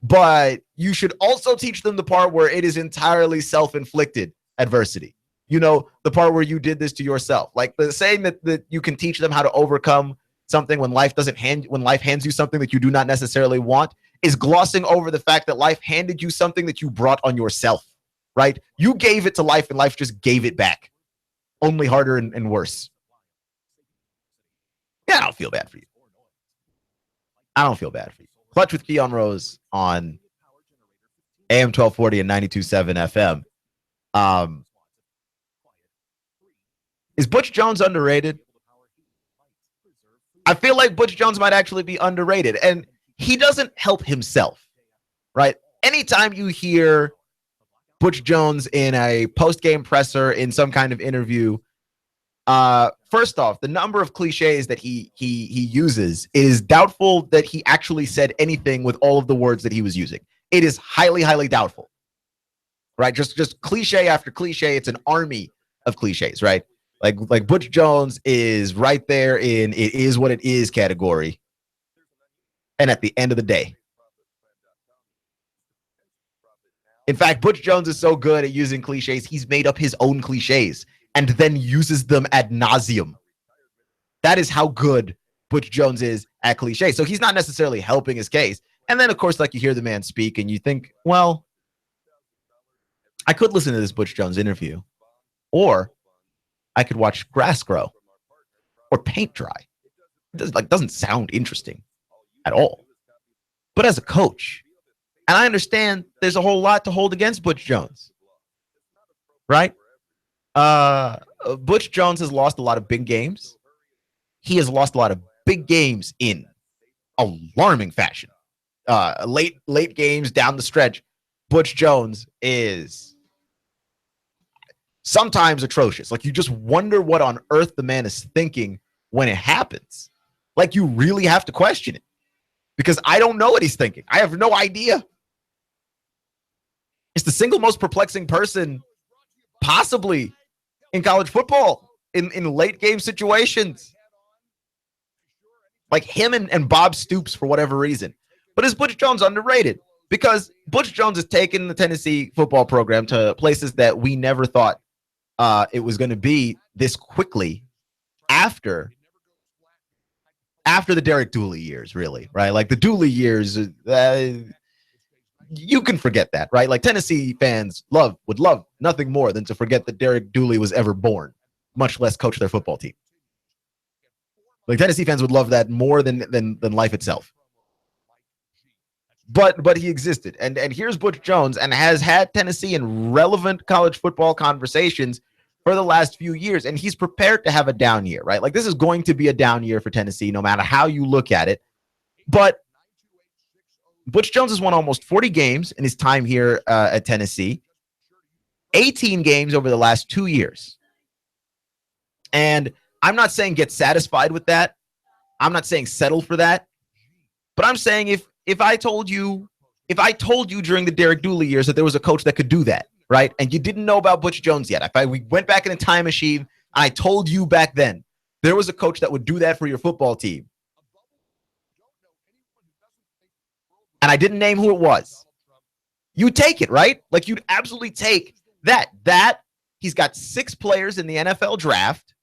but you should also teach them the part where it is entirely self-inflicted adversity. You know, the part where you did this to yourself. Like, the saying that you can teach them how to overcome something when life hands you something that you do not necessarily want is glossing over the fact that life handed you something that you brought on yourself. Right? You gave it to life and life just gave it back. Only harder and worse. Yeah, I don't feel bad for you. I don't feel bad for you. Clutch with Keon Rose on AM 1240 and 92.7 FM. Is Butch Jones underrated? I feel like Butch Jones might actually be underrated, and he doesn't help himself, right? Anytime you hear Butch Jones in a post-game presser, in some kind of interview, first off, the number of cliches that he uses is doubtful that he actually said anything with all of the words that he was using. It is highly, highly doubtful, right? Just cliche after cliche. It's an army of cliches, right? Like Butch Jones is right there in it is what it is category. And at the end of the day, in fact, Butch Jones is so good at using cliches, he's made up his own cliches and then uses them ad nauseum. That is how good Butch Jones is at cliches. So he's not necessarily helping his case. And then, of course, like, you hear the man speak and you think, well, I could listen to this Butch Jones interview, or I could watch grass grow or paint dry. It doesn't sound interesting at all. But as a coach, and I understand there's a whole lot to hold against Butch Jones, right? Butch Jones has lost a lot of big games. He has lost a lot of big games in alarming fashion. Late games down the stretch, Butch Jones is sometimes atrocious. Like, you just wonder what on earth the man is thinking when it happens. Like, you really have to question it, because I don't know what he's thinking. I have no idea. It's the single most perplexing person possibly in college football in late game situations. Like, him and Bob Stoops for whatever reason. But is Butch Jones underrated? Because Butch Jones has taken the Tennessee football program to places that we never thought it was going to be this quickly after the Derek Dooley years, really, right? Like, the Dooley years, you can forget that, right? Like, Tennessee fans would love nothing more than to forget that Derek Dooley was ever born, much less coach their football team. Like, Tennessee fans would love that more than life itself. But he existed. And here's Butch Jones, and has had Tennessee in relevant college football conversations for the last few years. And he's prepared to have a down year, right? Like, this is going to be a down year for Tennessee, no matter how you look at it. But Butch Jones has won almost 40 games in his time here at Tennessee, 18 games over the last 2 years. And I'm not saying get satisfied with that. I'm not saying settle for that. But I'm saying if I told you during the Derek Dooley years that there was a coach that could do that, right? And you didn't know about Butch Jones yet. We went back in a time machine, and I told you back then there was a coach that would do that for your football team, and I didn't name who it was, you'd take it, right? Like, you'd absolutely take that. He's got 6 players in the NFL draft,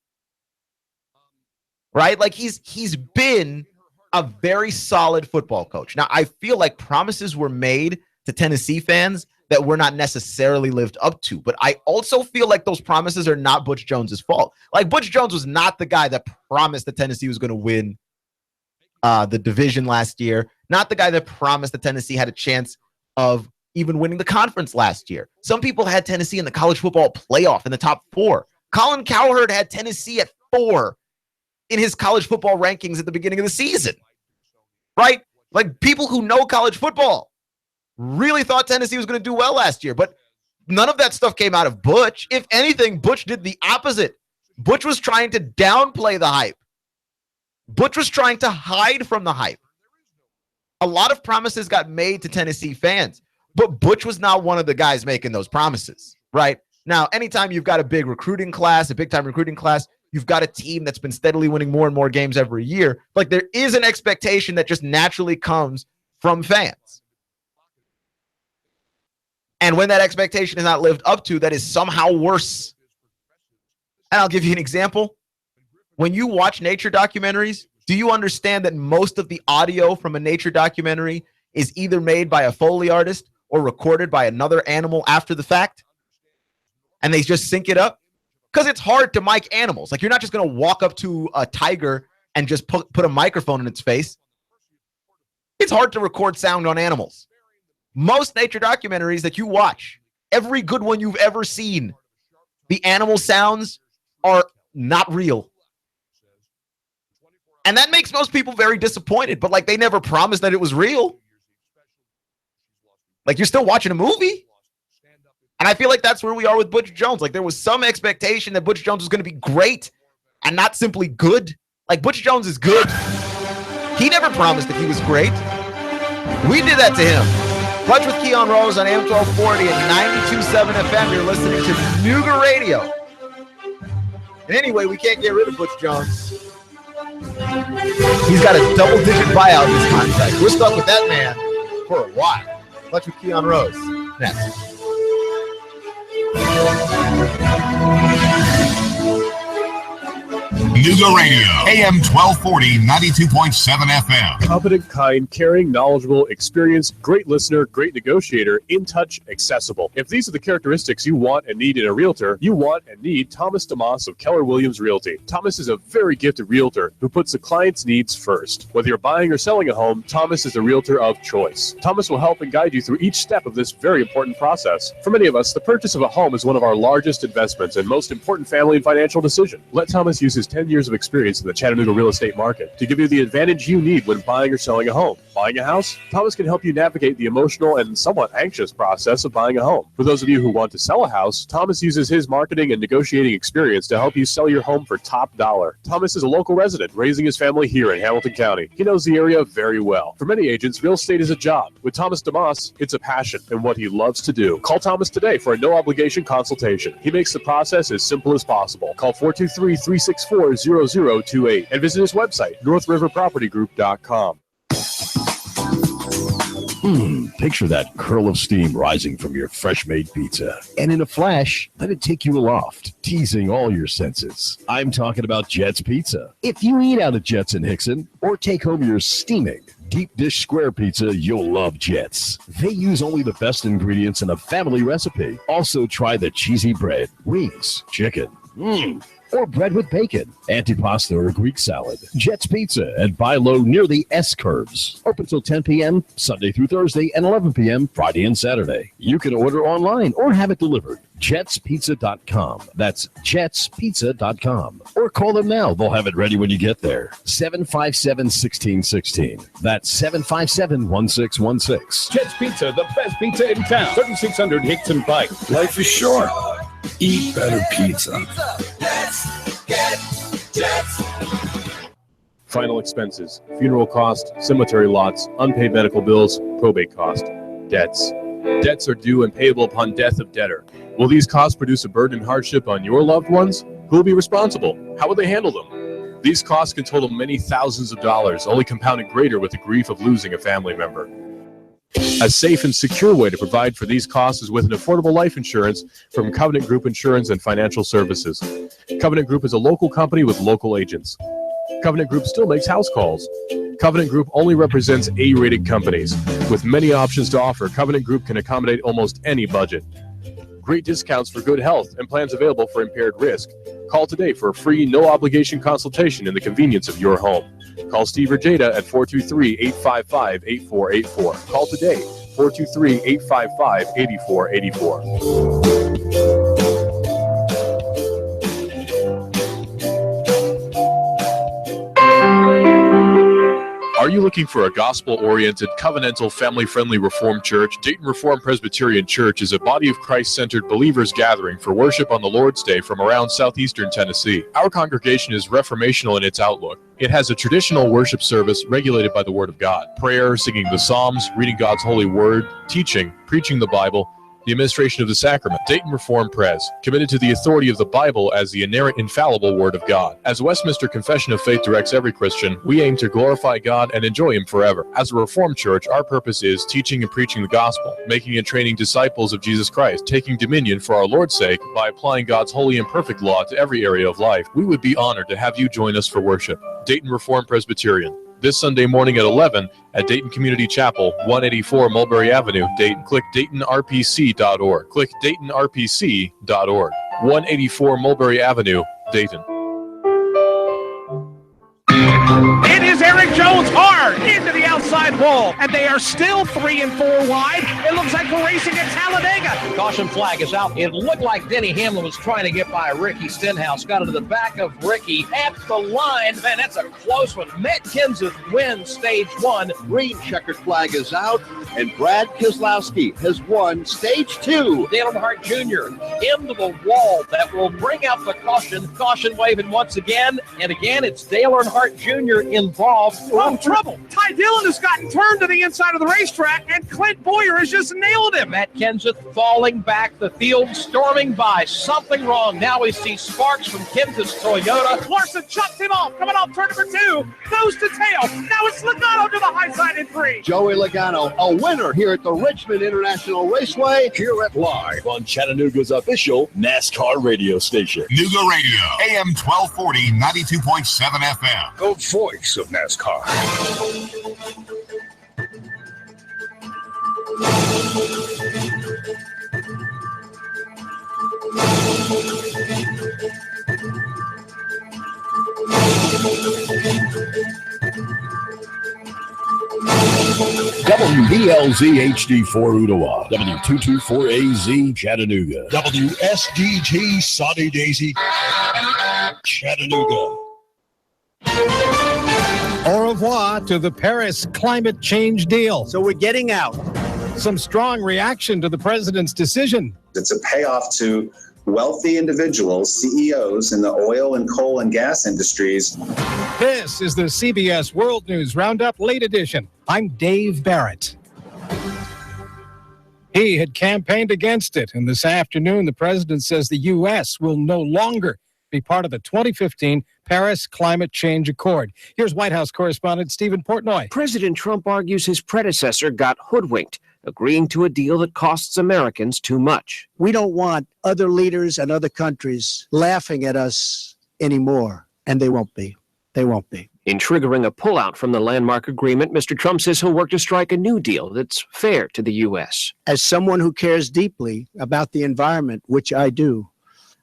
right? Like, he's been a very solid football coach. Now, I feel like promises were made to Tennessee fans that were not necessarily lived up to. But I also feel like those promises are not Butch Jones's fault. Like, Butch Jones was not the guy that promised that Tennessee was going to win the division last year. Not the guy that promised that Tennessee had a chance of even winning the conference last year. Some people had Tennessee in the college football playoff in the top 4. Colin Cowherd had Tennessee at 4 in his college football rankings at the beginning of the season. Right? Like, people who know college football really thought Tennessee was going to do well last year, but none of that stuff came out of Butch. If anything, Butch did the opposite. Butch was trying to downplay the hype. Butch was trying to hide from the hype. A lot of promises got made to Tennessee fans, but Butch was not one of the guys making those promises, right? Now, anytime you've got a big recruiting class, a big-time recruiting class, you've got a team that's been steadily winning more and more games every year. Like, there is an expectation that just naturally comes from fans. And when that expectation is not lived up to, that is somehow worse. And I'll give you an example. When you watch nature documentaries, do you understand that most of the audio from a nature documentary is either made by a Foley artist or recorded by another animal after the fact? And they just sync it up? Because it's hard to mic animals. Like, you're not just going to walk up to a tiger and just put a microphone in its face. It's hard to record sound on animals. Most nature documentaries that you watch, every good one you've ever seen, the animal sounds are not real. And that makes most people very disappointed, but like, they never promised that it was real. Like, you're still watching a movie. And I feel like that's where we are with Butch Jones. Like, there was some expectation that Butch Jones was going to be great and not simply good. Like, Butch Jones is good. He never promised that he was great. We did that to him. Clutch with Keon Rose on AM 1240 and 92.7 FM. You're listening to Nooga Radio. And anyway, we can't get rid of Butch Jones. He's got a double-digit buyout in his contract. We're stuck with that man for a while. Clutch with Keon Rose. Next. Nooga Radio, AM 1240, 92.7 FM. Competent, kind, caring, knowledgeable, experienced, great listener, great negotiator, in touch, accessible. If these are the characteristics you want and need in a realtor, you want and need Thomas DeMoss of Keller Williams Realty. Thomas is a very gifted realtor who puts the client's needs first. Whether you're buying or selling a home, Thomas is the realtor of choice. Thomas will help and guide you through each step of this very important process. For many of us, the purchase of a home is one of our largest investments and most important family and financial decision. Let Thomas use his 10 years of experience in the Chattanooga real estate market to give you the advantage you need when buying or selling a home. Buying a house? Thomas can help you navigate the emotional and somewhat anxious process of buying a home. For those of you who want to sell a house, Thomas uses his marketing and negotiating experience to help you sell your home for top dollar. Thomas is a local resident raising his family here in Hamilton County. He knows the area very well. For many agents, real estate is a job. With Thomas DeMoss, it's a passion and what he loves to do. Call Thomas today for a no-obligation consultation. He makes the process as simple as possible. Call 423-364-0028 and visit his website, northriverpropertygroup.com. Picture that curl of steam rising from your fresh-made pizza. And in a flash, let it take you aloft, teasing all your senses. I'm talking about Jet's Pizza. If you eat out at Jet's in Hickson or take home your steaming deep dish square pizza, you'll love Jet's. They use only the best ingredients in a family recipe. Also try the cheesy bread, wings, chicken, or bread with bacon, antipasta or Greek salad. Jet's Pizza at Buy Low near the S-Curves. Open till 10 p.m. Sunday through Thursday and 11 p.m. Friday and Saturday. You can order online or have it delivered. jetspizza.com. That's jetspizza.com. Or call them now. They'll have it ready when you get there. 757-1616. That's 757-1616. Jet's Pizza, the best pizza in town. 3600 Hickson Pike. Life is short. Eat better pizza. Let's get Jet's. Final expenses, funeral cost, cemetery lots, unpaid medical bills, probate cost, debts. Debts are due and payable upon death of debtor. Will these costs produce a burden and hardship on your loved ones? Who will be responsible? How will they handle them? These costs can total many thousands of dollars, only compounded greater with the grief of losing a family member. A safe and secure way to provide for these costs is with an affordable life insurance from Covenant Group Insurance and Financial Services. Covenant Group is a local company with local agents. Covenant Group still makes house calls. Covenant Group only represents A-rated companies. With many options to offer, Covenant Group can accommodate almost any budget. Great discounts for good health and plans available for impaired risk. Call today for a free, no-obligation consultation in the convenience of your home. Call Steve or Jada at 423-855-8484. Call today, 423-855-8484. Are you looking for a gospel-oriented, covenantal, family-friendly Reformed church? Dayton Reformed Presbyterian Church is a body of Christ-centered believers gathering for worship on the Lord's Day from around southeastern Tennessee. Our congregation is reformational in its outlook. It has a traditional worship service regulated by the Word of God. Prayer, singing the Psalms, reading God's holy Word, teaching, preaching the Bible, the administration of the sacrament. Dayton Reformed Pres, committed to the authority of the Bible as the inerrant, infallible Word of God. As Westminster Confession of Faith directs every Christian, we aim to glorify God and enjoy Him forever. As a Reformed church, our purpose is teaching and preaching the gospel, making and training disciples of Jesus Christ, taking dominion for our Lord's sake by applying God's holy and perfect law to every area of life. We would be honored to have you join us for worship. Dayton Reformed Presbyterian. This Sunday morning at 11 at Dayton Community Chapel, 184 Mulberry Avenue, Dayton. Click DaytonRPC.org. Click DaytonRPC.org. 184 Mulberry Avenue, Dayton. It is Eric Jones hard into the outside wall, and they are still 3 and 4 wide. It looks like we're racing at Talladega. Caution flag is out. It looked like Denny Hamlin was trying to get by Ricky Stenhouse. Got into the back of Ricky at the line. Man, that's a close one. Matt Kenseth wins stage 1. Green checkered flag is out, and Brad Keselowski has won stage 2. Dale Earnhardt Jr. into the wall. That will bring out the caution. Caution waving once again. And again, it's Dale Earnhardt Jr. involved. Oh, trouble. Ty Dillon has gotten turned to the inside of the racetrack, and Clint Boyer has just nailed him. Matt Kenseth falling back, the field storming by. Something wrong. Now we see sparks from Kenseth's Toyota. Larson chucks him off. Coming off turn number 2. Nose to tail. Now it's Logano to the high side in 3. Joey Logano, a winner here at the Richmond International Raceway, here at Live on Chattanooga's official NASCAR radio station. Nooga Radio, AM 1240, 92.7 FM. The voice of NASCAR. WBLZ HD4 Ottawa, W224AZ Chattanooga, WSDG Saudi Daisy Chattanooga. Au revoir to the Paris climate change deal. So we're getting out. Some strong reaction to the president's decision. It's a payoff to wealthy individuals, CEOs in the oil and coal and gas industries. This is the CBS World News Roundup Late Edition. I'm Dave Barrett. He had campaigned against it, and this afternoon the president says the U.S. will no longer be part of the 2015 Paris Climate Change Accord. Here's White House correspondent Stephen Portnoy. President Trump argues his predecessor got hoodwinked, agreeing to a deal that costs Americans too much. We don't want other leaders and other countries laughing at us anymore, and they won't be. They won't be. In triggering a pullout from the landmark agreement, Mr. Trump says he'll work to strike a new deal that's fair to the U.S. As someone who cares deeply about the environment, which I do,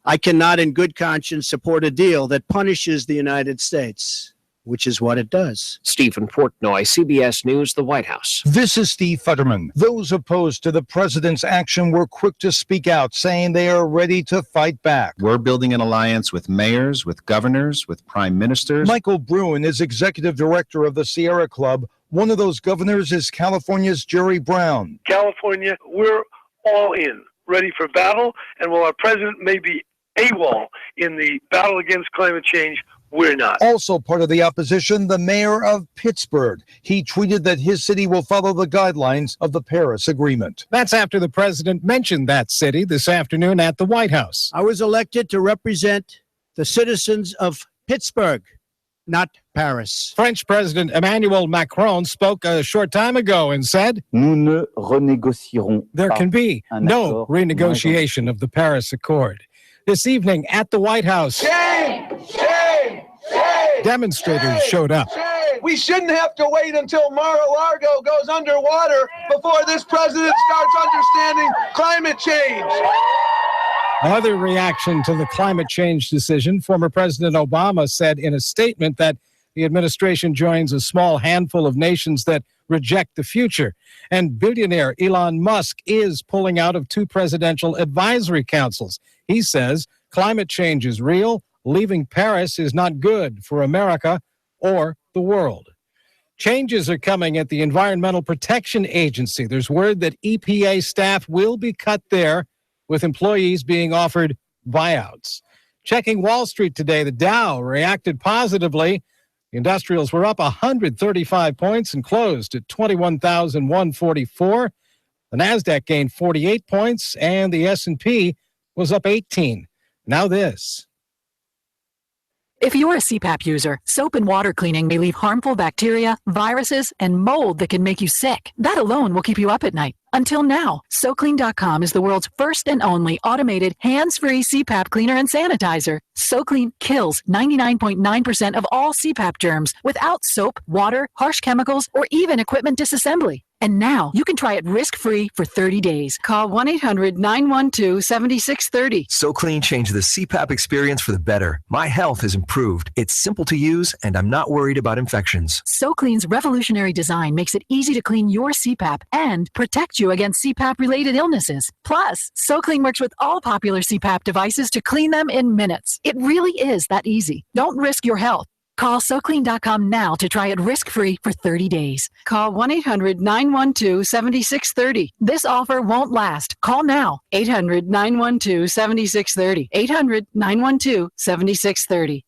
I cannot in good conscience support a deal that punishes the United States, which is what it does. Stephen Portnoy, CBS News, the White House. This is Steve Futterman. Those opposed to the president's action were quick to speak out, saying they are ready to fight back. We're building an alliance with mayors, with governors, with prime ministers. Michael Bruin is executive director of the Sierra Club. One of those governors is California's Jerry Brown. California, we're all in, ready for battle, and while our president may be AWOL in the battle against climate change, we're not. Also part of the opposition, the mayor of Pittsburgh. He tweeted that his city will follow the guidelines of the Paris Agreement. That's after the president mentioned that city this afternoon at the White House. I was elected to represent the citizens of Pittsburgh, not Paris. French President Emmanuel Macron spoke a short time ago and said, there can be no renegotiation of the Paris Accord. This evening at the White House, shame! Demonstrators showed up. We shouldn't have to wait until Mar-a-Lago goes underwater before this president starts understanding climate change. Another reaction to the climate change decision, former President Obama said in a statement that the administration joins a small handful of nations that reject the future. And billionaire Elon Musk is pulling out of 2 presidential advisory councils. He says climate change is real. Leaving Paris is not good for America or the world. Changes are coming at the Environmental Protection Agency. There's word that EPA staff will be cut there, with employees being offered buyouts. Checking Wall Street today, the Dow reacted positively. The industrials were up 135 points and closed at 21,144. The NASDAQ gained 48 points, and the S&P was up 18. Now this. If you're a CPAP user, soap and water cleaning may leave harmful bacteria, viruses, and mold that can make you sick. That alone will keep you up at night. Until now, SoClean.com is the world's first and only automated, hands-free CPAP cleaner and sanitizer. SoClean kills 99.9% of all CPAP germs without soap, water, harsh chemicals, or even equipment disassembly. And now you can try it risk-free for 30 days. Call 1-800-912-7630. SoClean changed the CPAP experience for the better. My health has improved. It's simple to use, and I'm not worried about infections. SoClean's revolutionary design makes it easy to clean your CPAP and protect you against CPAP-related illnesses. Plus, SoClean works with all popular CPAP devices to clean them in minutes. It really is that easy. Don't risk your health. Call SoClean.com now to try it risk-free for 30 days. Call 1-800-912-7630. This offer won't last. Call now. 800-912-7630. 800-912-7630.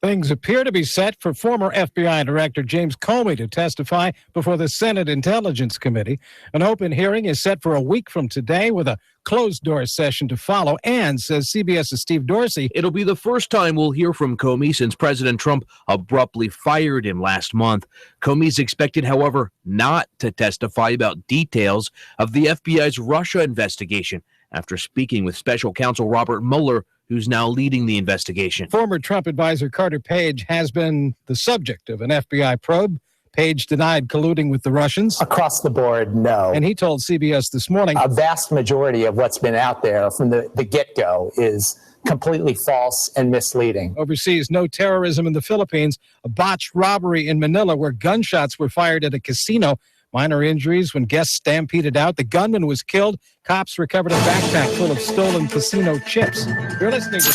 Things appear to be set for former FBI Director James Comey to testify before the Senate Intelligence Committee. An open hearing is set for a week from today with a closed-door session to follow, and, says CBS's Steve Dorsey, it'll be the first time we'll hear from Comey since President Trump abruptly fired him last month. Comey's expected, however, not to testify about details of the FBI's Russia investigation after speaking with special counsel Robert Mueller, who's now leading the investigation. Former Trump advisor Carter Page has been the subject of an FBI probe. Page denied colluding with the Russians. Across the board, no. And he told CBS this morning, a vast majority of what's been out there from the get-go is completely false and misleading. Overseas, no terrorism in the Philippines. A botched robbery in Manila where gunshots were fired at a casino. Minor injuries when guests stampeded out. The gunman was killed. Cops recovered a backpack full of stolen casino chips. You're listening to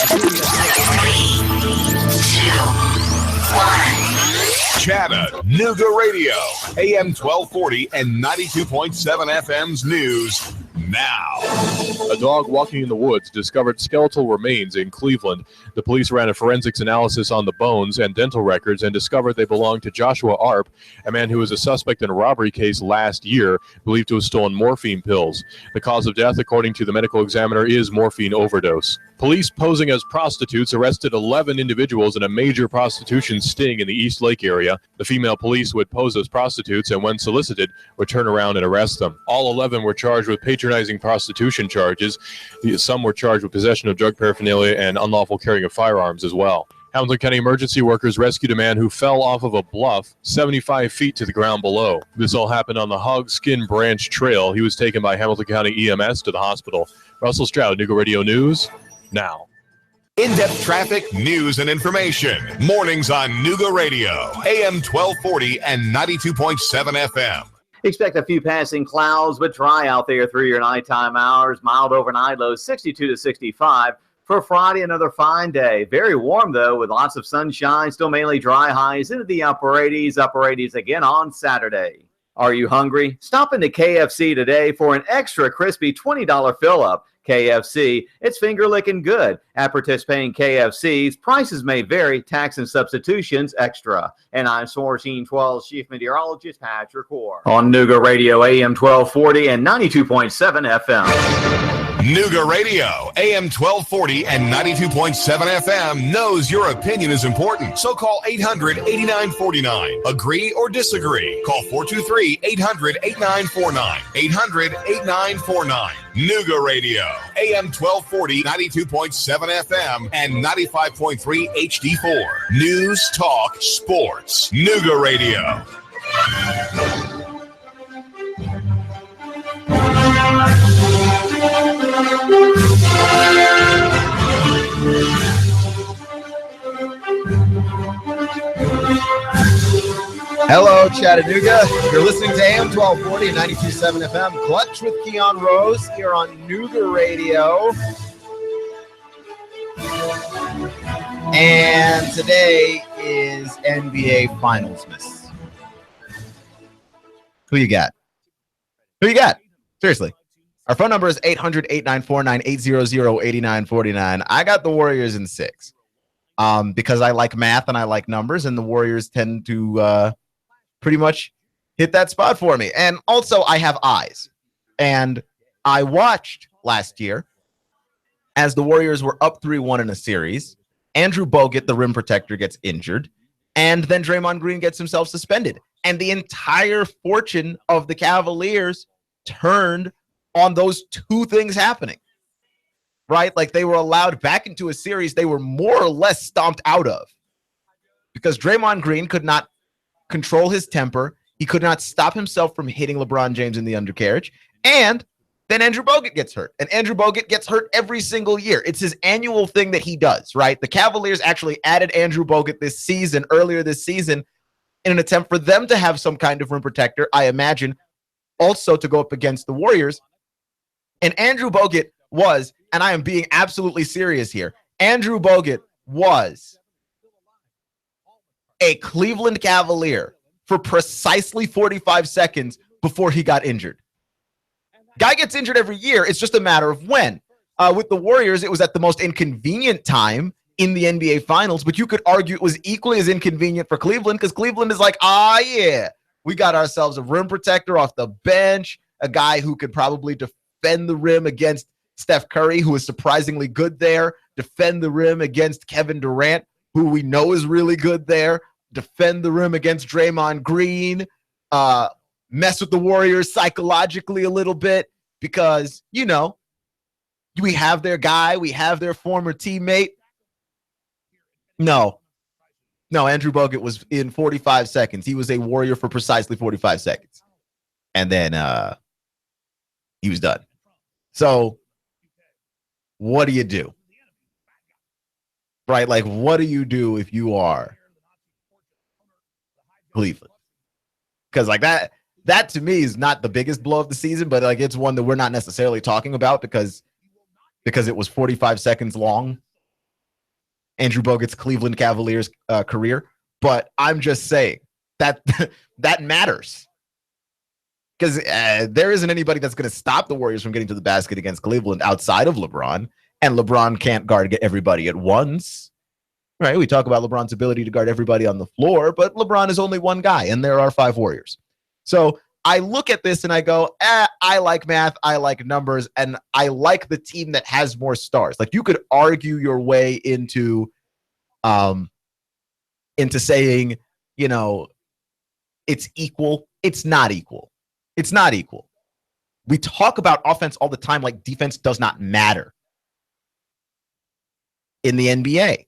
Chattanooga Radio, AM 1240 and 92.7 FM's news now. A dog walking in the woods discovered skeletal remains in Cleveland. The police ran a forensics analysis on the bones and dental records and discovered they belonged to Joshua Arp, a man who was a suspect in a robbery case last year, believed to have stolen morphine pills. The cause of death, according to the medical examiner, is morphine overdose. Police posing as prostitutes arrested 11 individuals in a major prostitution sting in the East Lake area. The female police would pose as prostitutes and, when solicited, would turn around and arrest them. All 11 were charged with patronizing prostitution charges. Some were charged with possession of drug paraphernalia and unlawful carrying of firearms as well. Hamilton County emergency workers rescued a man who fell off of a bluff 75 feet to the ground below. This all happened on the Hogskin Branch Trail. He was taken by Hamilton County EMS to the hospital. Russell Stroud, Nooga Radio News, now. In-depth traffic, news, and information. Mornings on Nooga Radio, AM 1240 and 92.7 FM. Expect a few passing clouds, but dry out there through your nighttime hours. Mild overnight lows 62 to 65. For Friday, another fine day. Very warm, though, with lots of sunshine. Still mainly dry highs into the upper 80s. Upper 80s again on Saturday. Are you hungry? Stop into KFC today for an extra crispy $20 fill-up. KFC, it's finger-licking good. At participating KFCs, prices may vary, tax and substitutions extra. And I'm 1412 Chief Meteorologist Patrick Orr on Nooga Radio AM 1240 and 92.7 FM. Nooga Radio, AM 1240 and 92.7 FM knows your opinion is important. So call 800-8949. Agree or disagree? Call 423-800-8949. 800-8949. Nooga Radio, AM 1240, 92.7 FM, and 95.3 HD4. News, talk, sports. Nooga Radio. Hello, Chattanooga. You're listening to AM 1240 and 92.7 FM. Clutch with Keon Rose here on Nooga Radio. And today is NBA Finals, miss. Who you got? Who you got? Seriously. Our phone number is 800-8949-800-8949. I got the Warriors in 6 because I like math and I like numbers, and the Warriors tend to pretty much hit that spot for me. And also, I have eyes. And I watched last year as the Warriors were up 3-1 in a series. Andrew Bogut, the rim protector, gets injured, and then Draymond Green gets himself suspended. And the entire fortune of the Cavaliers turned on those two things happening, right? Like, they were allowed back into a series they were more or less stomped out of because Draymond Green could not control his temper. He could not stop himself from hitting LeBron James in the undercarriage. And then Andrew Bogut gets hurt. And Andrew Bogut gets hurt every single year. It's his annual thing that he does, right? The Cavaliers actually added Andrew Bogut earlier this season, in an attempt for them to have some kind of rim protector, I imagine, also to go up against the Warriors. And Andrew Bogut was, and I am being absolutely serious here, Andrew Bogut was a Cleveland Cavalier for precisely 45 seconds before he got injured. Guy gets injured every year. It's just a matter of when. With the Warriors, it was at the most inconvenient time in the NBA Finals, but you could argue it was equally as inconvenient for Cleveland because Cleveland is like, yeah, we got ourselves a rim protector off the bench, a guy who could probably defend the rim against Steph Curry, who is surprisingly good there, defend the rim against Kevin Durant, who we know is really good there, defend the rim against Draymond Green, mess with the Warriors psychologically a little bit because, you know, we have their guy, we have their former teammate. No, Andrew Bogut was in 45 seconds. He was a Warrior for precisely 45 seconds. And then he was done. So what do you do? Right? Like, what do you do if you are Cleveland? Because like that to me is not the biggest blow of the season, but like it's one that we're not necessarily talking about because it was 45 seconds long. Andrew Bogut's Cleveland Cavaliers career, but I'm just saying that that matters because there isn't anybody that's going to stop the Warriors from getting to the basket against Cleveland outside of LeBron, and LeBron can't guard everybody at once. Right? We talk about LeBron's ability to guard everybody on the floor, but LeBron is only one guy, and there are 5 Warriors. So I look at this and I go, I like math, I like numbers, and I like the team that has more stars. Like, you could argue your way into saying, you know, it's equal. It's not equal. It's not equal. We talk about offense all the time like defense does not matter in the NBA.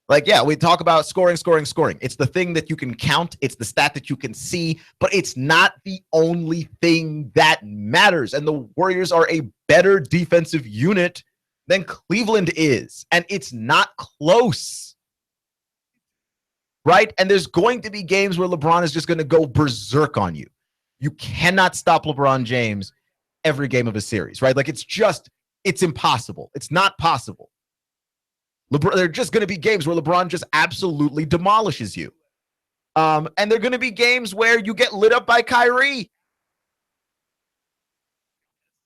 Like, yeah, we talk about scoring. It's the thing that you can count. It's the stat that you can see, but it's not the only thing that matters. And the Warriors are a better defensive unit than Cleveland is. And it's not close. Right? And there's going to be games where LeBron is just going to go berserk on you. You cannot stop LeBron James every game of a series, right? Like, it's impossible. It's not possible. There are just going to be games where LeBron just absolutely demolishes you. And there are going to be games where you get lit up by Kyrie.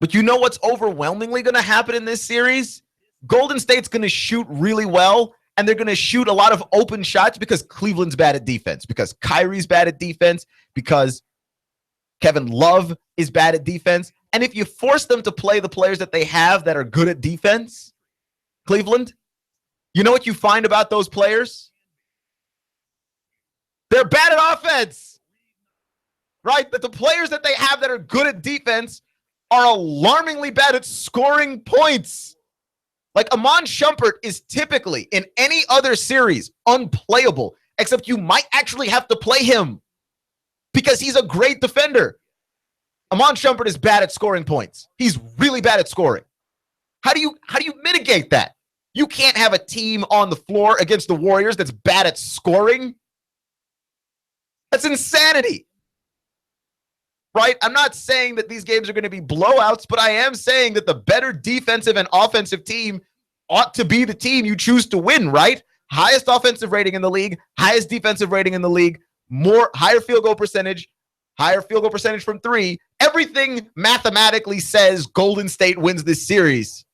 But you know what's overwhelmingly going to happen in this series? Golden State's going to shoot really well, and they're going to shoot a lot of open shots because Cleveland's bad at defense, because Kyrie's bad at defense, because Kevin Love is bad at defense. And if you force them to play the players that they have that are good at defense, Cleveland, you know what you find about those players? They're bad at offense, right? That the players that they have that are good at defense are alarmingly bad at scoring points. Like Amon Shumpert is typically in any other series unplayable, except you might actually have to play him because he's a great defender. Amon Shumpert is bad at scoring points. He's really bad at scoring. How do you mitigate that? You can't have a team on the floor against the Warriors that's bad at scoring. That's insanity. Right? I'm not saying that these games are going to be blowouts, but I am saying that the better defensive and offensive team ought to be the team you choose to win, right? Highest offensive rating in the league, highest defensive rating in the league, higher field goal percentage from three. Everything mathematically says Golden State wins this series.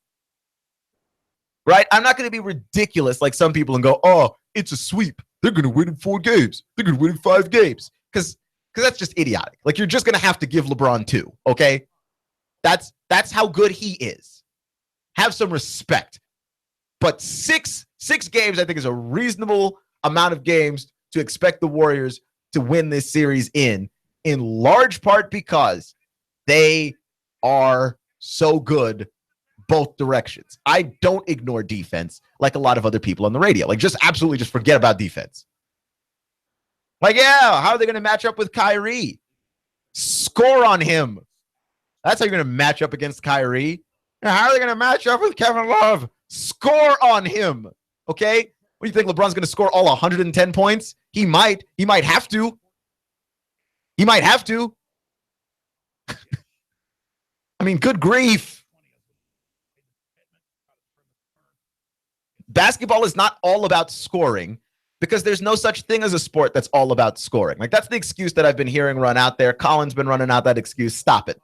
Right? I'm not going to be ridiculous like some people and go, oh, it's a sweep. They're going to win in 4 games. They're going to win in 5 games. Because that's just idiotic. Like, you're just going to have to give LeBron 2, okay? That's how good he is. Have some respect. But six games, I think, is a reasonable amount of games to expect the Warriors to win this series in large part because they are so good both directions. I don't ignore defense like a lot of other people on the radio. Like, just absolutely just forget about defense. Like, yeah, how are they going to match up with Kyrie? Score on him. That's how you're going to match up against Kyrie. How are they going to match up with Kevin Love? Score on him. Okay? What do you think? LeBron's going to score all 110 points? He might. He might have to. He might have to. I mean, good grief. Basketball is not all about scoring because there's no such thing as a sport that's all about scoring. Like, that's the excuse that I've been hearing run out there. Colin's been running out that excuse. Stop it.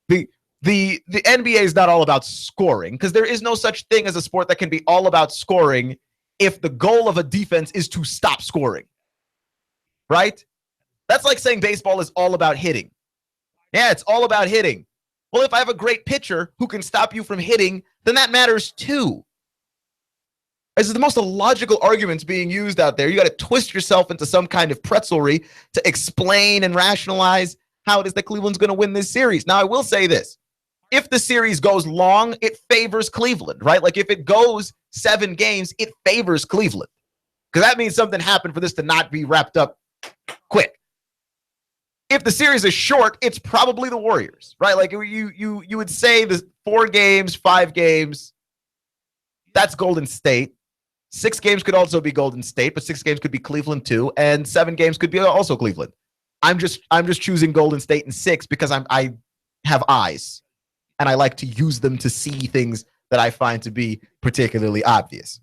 The NBA is not all about scoring because there is no such thing as a sport that can be all about scoring if the goal of a defense is to stop scoring. Right? That's like saying baseball is all about hitting. Yeah, it's all about hitting. Well, if I have a great pitcher who can stop you from hitting, then that matters too. This is the most illogical arguments being used out there. You got to twist yourself into some kind of pretzelry to explain and rationalize how it is that Cleveland's going to win this series. Now, I will say this. If the series goes long, it favors Cleveland, right? Like, if it goes 7 games, it favors Cleveland. Because that means something happened for this to not be wrapped up quick. If the series is short, it's probably the Warriors, right? Like, you would say the 4 games, 5 games, that's Golden State. 6 games could also be Golden State, but 6 games could be Cleveland too, and 7 games could be also Cleveland. I'm just choosing Golden State in 6 because I have eyes, and I like to use them to see things that I find to be particularly obvious.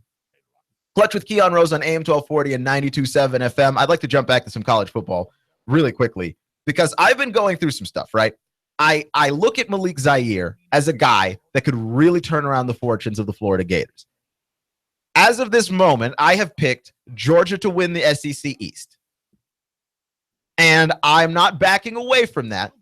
Clutch with Keon Rose on AM 1240 and 92.7 FM. I'd like to jump back to some college football really quickly because I've been going through some stuff, right? I look at Malik Zaire as a guy that could really turn around the fortunes of the Florida Gators. As of this moment, I have picked Georgia to win the SEC East. And I'm not backing away from that.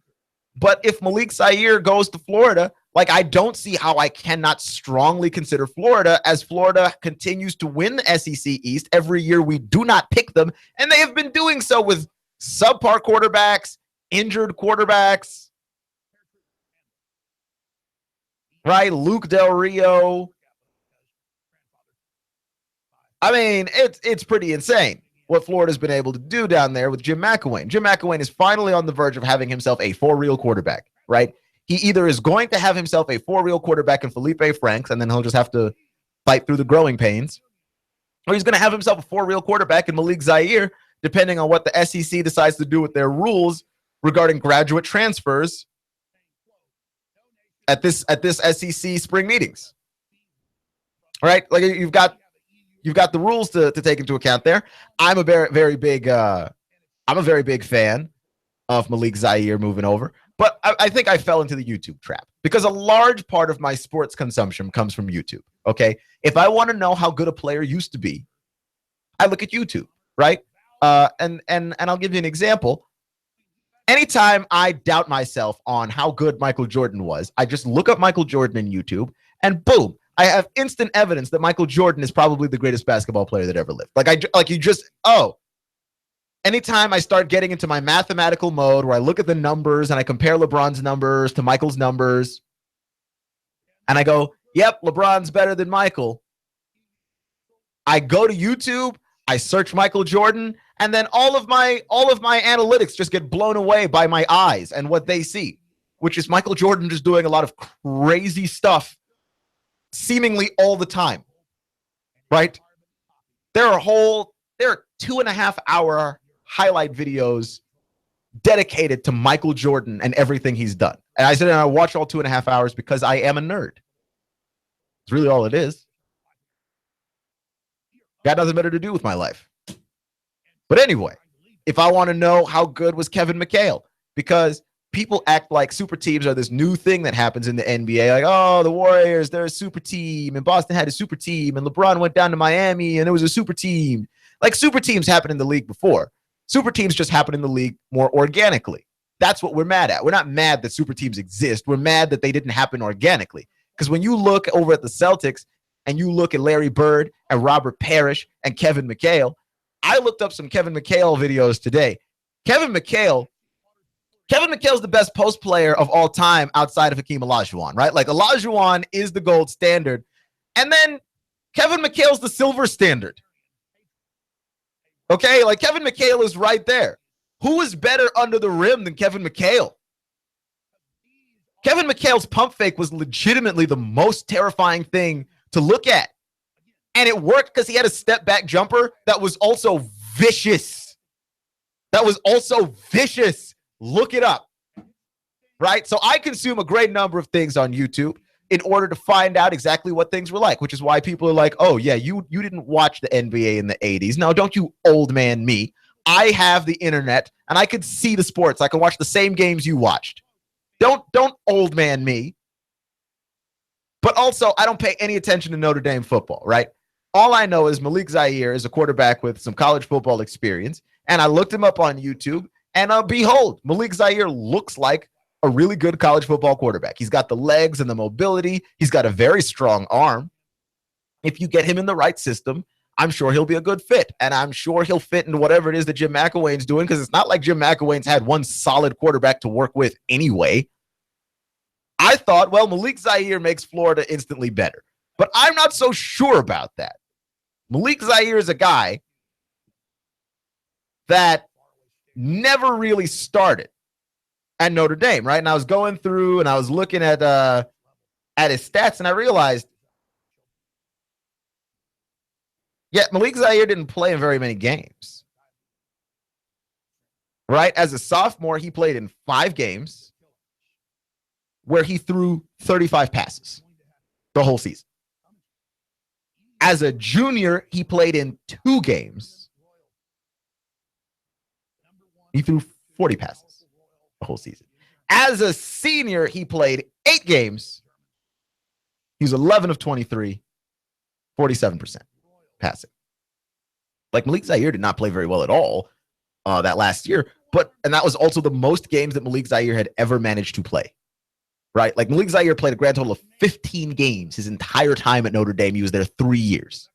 But if Malik Zaire goes to Florida, like, I don't see how I cannot strongly consider Florida as Florida continues to win the SEC East. Every year we do not pick them, and they have been doing so with subpar quarterbacks, injured quarterbacks, right? Luke Del Rio. I mean, it's pretty insane what Florida's been able to do down there with Jim McElwain. Jim McElwain is finally on the verge of having himself a for-real quarterback, right? He either is going to have himself a for-real quarterback in Felipe Franks, and then he'll just have to fight through the growing pains, or he's going to have himself a for-real quarterback in Malik Zaire, depending on what the SEC decides to do with their rules regarding graduate transfers at this SEC spring meetings. All right, like, you've got the rules to take into account there. I'm a very big fan of Malik Zaire moving over, but I think I fell into the YouTube trap because a large part of my sports consumption comes from YouTube. Okay, if I want to know how good a player used to be, I look at YouTube, right? And I'll give you an example. anytime I doubt myself on how good Michael Jordan was, I just look up Michael Jordan in YouTube, and boom, I have instant evidence that Michael Jordan is probably the greatest basketball player that ever lived. Anytime I start getting into my mathematical mode where I look at the numbers and I compare LeBron's numbers to Michael's numbers, and I go, yep, LeBron's better than Michael. I go to YouTube, I search Michael Jordan, and then all of my analytics just get blown away by my eyes and what they see, which is Michael Jordan just doing a lot of crazy stuff seemingly all the time, right? There are 2.5 hour highlight videos dedicated to Michael Jordan and everything he's done. And I said, and I watch all 2.5 hours because I am a nerd. It's really all it is. Got nothing better to do with my life. But anyway, if I want to know how good was Kevin McHale, because people act like super teams are this new thing that happens in the NBA. Like, oh, the Warriors, they're a super team, and Boston had a super team, and LeBron went down to Miami, and it was a super team. Like, super teams happened in the league before. Super teams just happen in the league more organically. That's what we're mad at. We're not mad that super teams exist. We're mad that they didn't happen organically. Because when you look over at the Celtics and you look at Larry Bird and Robert Parrish and Kevin McHale, I looked up some Kevin McHale videos today. Kevin McHale's the best post player of all time outside of Hakeem Olajuwon, right? Like, Olajuwon is the gold standard. And then Kevin McHale's the silver standard. Okay, like, Kevin McHale is right there. Who is better under the rim than Kevin McHale? Kevin McHale's pump fake was legitimately the most terrifying thing to look at. And it worked because he had a step back jumper that was also vicious. Look it up, right? So I consume a great number of things on YouTube in order to find out exactly what things were like, which is why people are like, oh, yeah, you didn't watch the NBA in the 80s. No, don't you old man me. I have the internet, and I could see the sports. I can watch the same games you watched. Don't old man me. But also, I don't pay any attention to Notre Dame football, right? All I know is Malik Zaire is a quarterback with some college football experience, and I looked him up on YouTube, and behold, Malik Zaire looks like a really good college football quarterback. He's got the legs and the mobility. He's got a very strong arm. If you get him in the right system, I'm sure he'll be a good fit, and I'm sure he'll fit into whatever it is that Jim McElwain's doing, because it's not like Jim McElwain's had one solid quarterback to work with anyway. I thought, well, Malik Zaire makes Florida instantly better, but I'm not so sure about that. Malik Zaire is a guy that never really started at Notre Dame, right? And I was going through and I was looking at his stats, and I realized, yeah, Malik Zaire didn't play in very many games, right? As a sophomore, he played in 5 games where he threw 35 passes the whole season. As a junior, he played in 2 games. He threw 40 passes the whole season. As a senior, he played 8 games. He was 11 of 23, 47% passing. Like, Malik Zaire did not play very well at all that last year, and that was also the most games that Malik Zaire had ever managed to play. Right? Like, Malik Zaire played a grand total of 15 games his entire time at Notre Dame. He was there 3 years.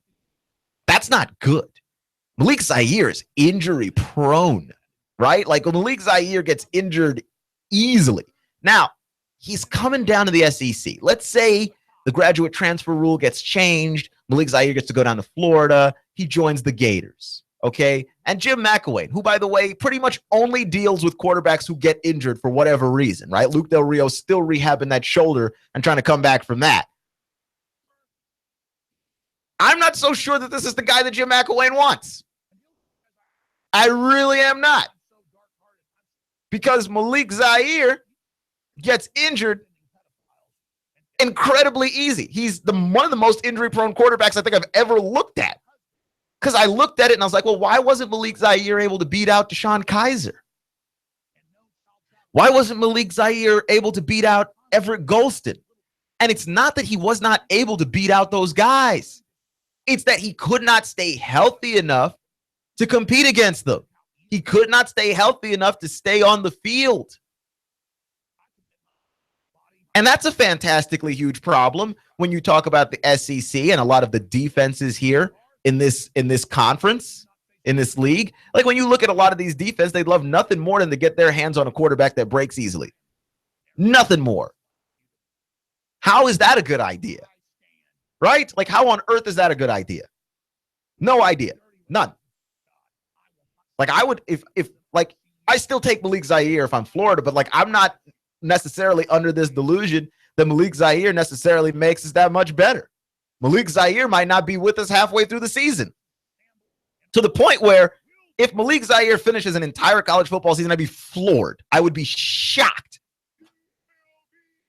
That's not good. Malik Zaire is injury prone, right? Like, Malik Zaire gets injured easily. Now, he's coming down to the SEC. Let's say the graduate transfer rule gets changed. Malik Zaire gets to go down to Florida. He joins the Gators. Okay, and Jim McElwain, who, by the way, pretty much only deals with quarterbacks who get injured for whatever reason, right? Luke Del Rio still rehabbing that shoulder and trying to come back from that. I'm not so sure that this is the guy that Jim McElwain wants. I really am not. Because Malik Zaire gets injured incredibly easy. He's one of the most injury-prone quarterbacks I think I've ever looked at. Because I looked at it and I was like, well, why wasn't Malik Zaire able to beat out Deshaun Kaiser? Why wasn't Malik Zaire able to beat out Everett Golston? And it's not that he was not able to beat out those guys. It's that he could not stay healthy enough to compete against them. He could not stay healthy enough to stay on the field. And that's a fantastically huge problem when you talk about the SEC and a lot of the defenses here in this conference, in this league. Like when you look at a lot of these defenses, they'd love nothing more than to get their hands on a quarterback that breaks easily. Nothing more. How is that a good idea? Right? Like, how on earth is that a good idea? No idea. None. Like, I would, if I still take Malik Zaire if I'm Florida, but like, I'm not necessarily under this delusion that Malik Zaire necessarily makes us that much better. Malik Zaire might not be with us halfway through the season. To the point where if Malik Zaire finishes an entire college football season, I'd be floored. I would be shocked.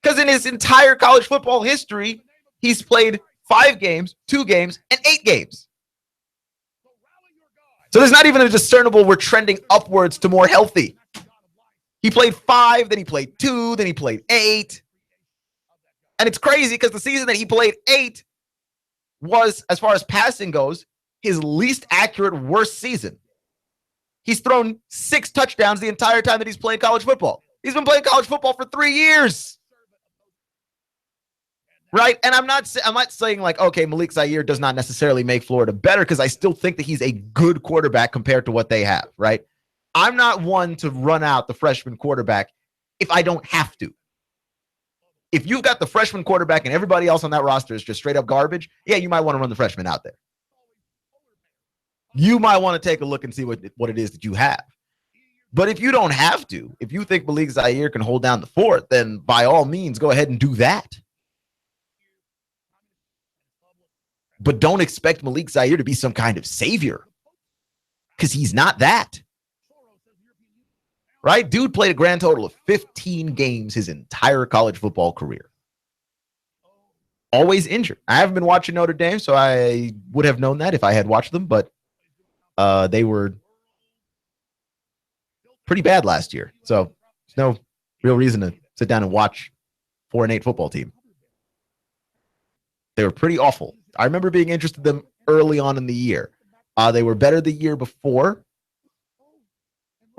Because in his entire college football history, he's played 5 games, 2 games, and 8 games. So there's not even a discernible we're trending upwards to more healthy. He played 5, then he played 2, then he played 8. And it's crazy because the season that he played 8 was, as far as passing goes, his least accurate, worst season. He's thrown 6 touchdowns the entire time that he's played college football. He's been playing college football for 3 years. Right? And I'm not saying like, okay, Malik Zaire does not necessarily make Florida better, because I still think that he's a good quarterback compared to what they have, right? I'm not one to run out the freshman quarterback if I don't have to. If you've got the freshman quarterback and everybody else on that roster is just straight up garbage, yeah, you might want to run the freshman out there. You might want to take a look and see what it is that you have. But if you don't have to, if you think Malik Zaire can hold down the fort, then by all means, go ahead and do that. But don't expect Malik Zaire to be some kind of savior, because he's not that. Right? Dude played a grand total of 15 games his entire college football career. Always injured. I haven't been watching Notre Dame, so I would have known that if I had watched them, but they were pretty bad last year. So there's no real reason to sit down and watch 4-8 football team. They were pretty awful. I remember being interested in them early on in the year. They were better the year before.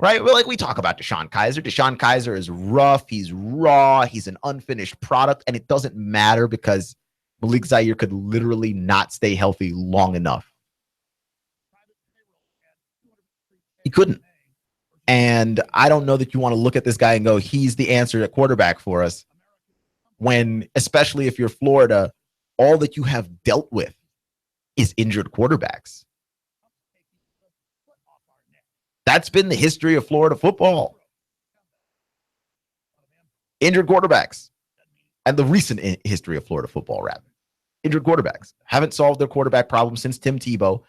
Right? Well, like we talk about Deshaun Kaiser. Deshaun Kaiser is rough. He's raw. He's an unfinished product. And it doesn't matter because Malik Zaire could literally not stay healthy long enough. He couldn't. And I don't know that you want to look at this guy and go, he's the answer at quarterback for us. When, especially if you're Florida, all that you have dealt with is injured quarterbacks. That's been the history of Florida football. Injured quarterbacks. And the recent history of Florida football, rather. Injured quarterbacks. Haven't solved their quarterback problem since Tim Tebow.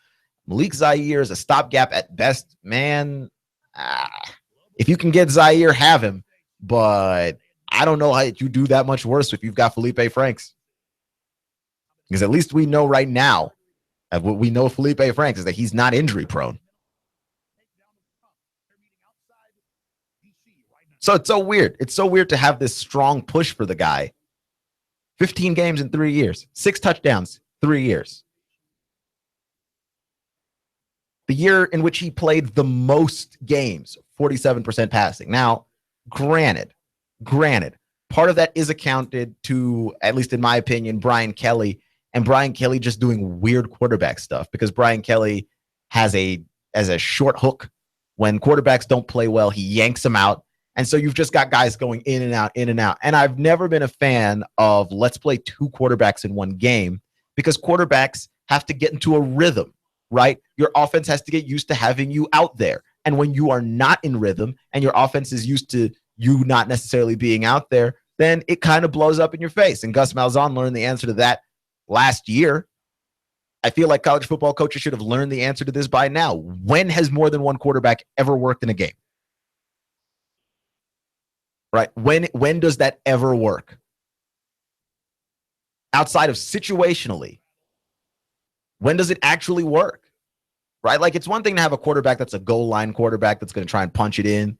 Malik Zaire is a stopgap at best. Man, if you can get Zaire, have him. But I don't know how you do that much worse if you've got Felipe Franks. Because at least we know right now, what we know of Felipe Franks is that he's not injury prone. So it's so weird. It's so weird to have this strong push for the guy. 15 games in 3 years, 6 touchdowns, 3 years. The year in which he played the most games, 47% passing. Now, granted, part of that is accounted to, at least in my opinion, Brian Kelly, and Brian Kelly just doing weird quarterback stuff, because Brian Kelly has a short hook. When quarterbacks don't play well, he yanks them out. And so you've just got guys going in and out, in and out. And I've never been a fan of let's play 2 quarterbacks in one game, because quarterbacks have to get into a rhythm, right? Your offense has to get used to having you out there. And when you are not in rhythm and your offense is used to you not necessarily being out there, then it kind of blows up in your face. And Gus Malzahn learned the answer to that last year. I feel like college football coaches should have learned the answer to this by now. When has more than one quarterback ever worked in a game? Right? When does that ever work? Outside of situationally, when does it actually work? Right? Like, it's one thing to have a quarterback that's a goal line quarterback that's going to try and punch it in.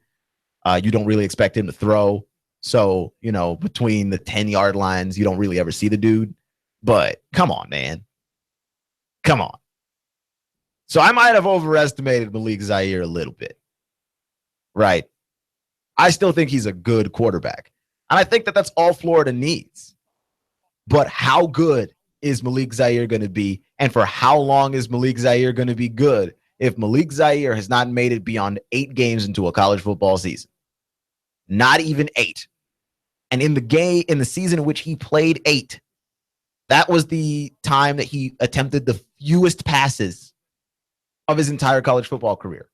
You don't really expect him to throw. So, between the 10-yard lines, you don't really ever see the dude. But come on, man. Come on. So I might have overestimated Malik Zaire a little bit. right? I still think he's a good quarterback. And I think that that's all Florida needs. But how good is Malik Zaire going to be? And for how long is Malik Zaire going to be good if Malik Zaire has not made it beyond 8 games into a college football season? Not even 8. And in the season in which he played 8, that was the time that he attempted the fewest passes of his entire college football career.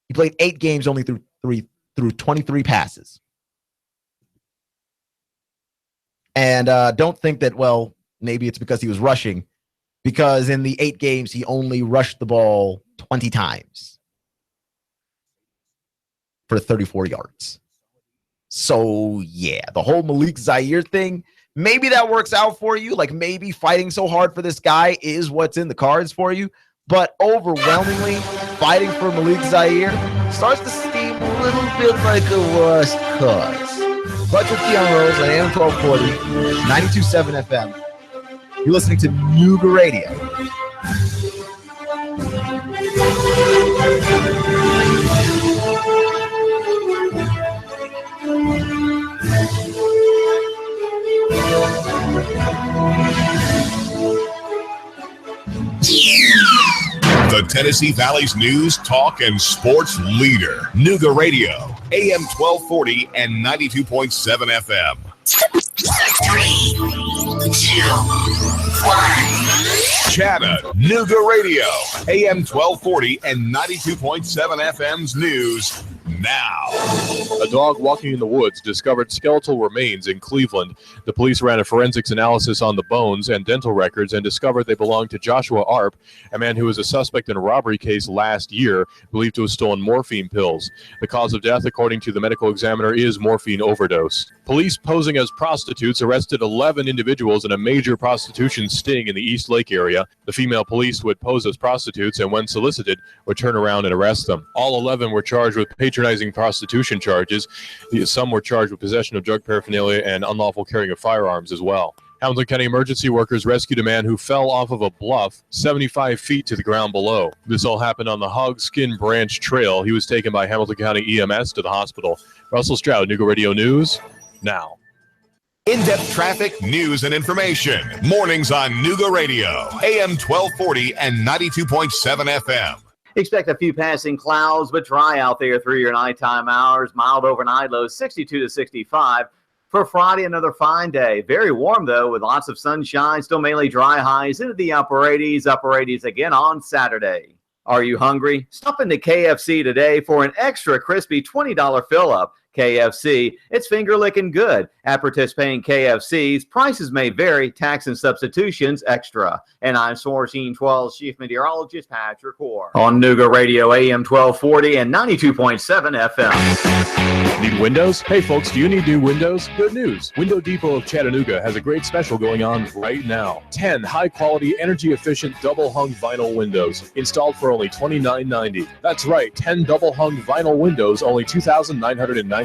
He played 8 games, only through 23 passes. And don't think that, well, maybe it's because he was rushing, because in the 8 games, he only rushed the ball 20 times for 34 yards. So, yeah, the whole Malik Zaire thing, maybe that works out for you. Like, maybe fighting so hard for this guy is what's in the cards for you. But overwhelmingly, fighting for Malik Zaire starts to seem a little bit like a lost cause. Clutch with Keon Rose on AM 1240, 92.7 FM. You're listening to Nooga Radio. The Tennessee Valley's news, talk, and sports leader. Nooga Radio, AM 1240 and 92.7 FM. 3, 2, 1. Chattanooga Radio, AM 1240 and 92.7 FM's news now. A dog walking in the woods discovered skeletal remains in Cleveland. The police ran a forensics analysis on the bones and dental records and discovered they belonged to Joshua Arp, a man who was a suspect in a robbery case last year, believed to have stolen morphine pills. The cause of death, according to the medical examiner, is morphine overdose. Police posing as prostitutes arrested 11 individuals in a major prostitution sting in the East Lake area. The female police would pose as prostitutes and, when solicited, would turn around and arrest them. All 11 were charged with patronizing prostitution charges. Some were charged with possession of drug paraphernalia and unlawful carrying of firearms as well. Hamilton County emergency workers rescued a man who fell off of a bluff 75 feet to the ground below. This all happened on the Hogskin Branch Trail. He was taken by Hamilton County EMS to the hospital. Russell Stroud, Nooga Radio News, now. In-depth traffic, news, and information. Mornings on Nooga Radio, AM 1240 and 92.7 FM. Expect a few passing clouds, but dry out there through your nighttime hours. Mild overnight lows 62 to 65. For Friday, another fine day. Very warm, though, with lots of sunshine. Still mainly dry highs into the upper 80s. Upper 80s again on Saturday. Are you hungry? Stop into KFC today for an extra crispy $20 fill-up. KFC, it's finger-licking good. At participating KFCs, prices may vary, tax and substitutions extra. And I'm Source 12 Chief Meteorologist Patrick Hoare. On Nooga Radio, AM 1240 and 92.7 FM. Need windows? Hey folks, do you need new windows? Good news. Window Depot of Chattanooga has a great special going on right now. 10 high-quality, energy-efficient double-hung vinyl windows installed for only $29.90. That's right, 10 double-hung vinyl windows, only $2,990.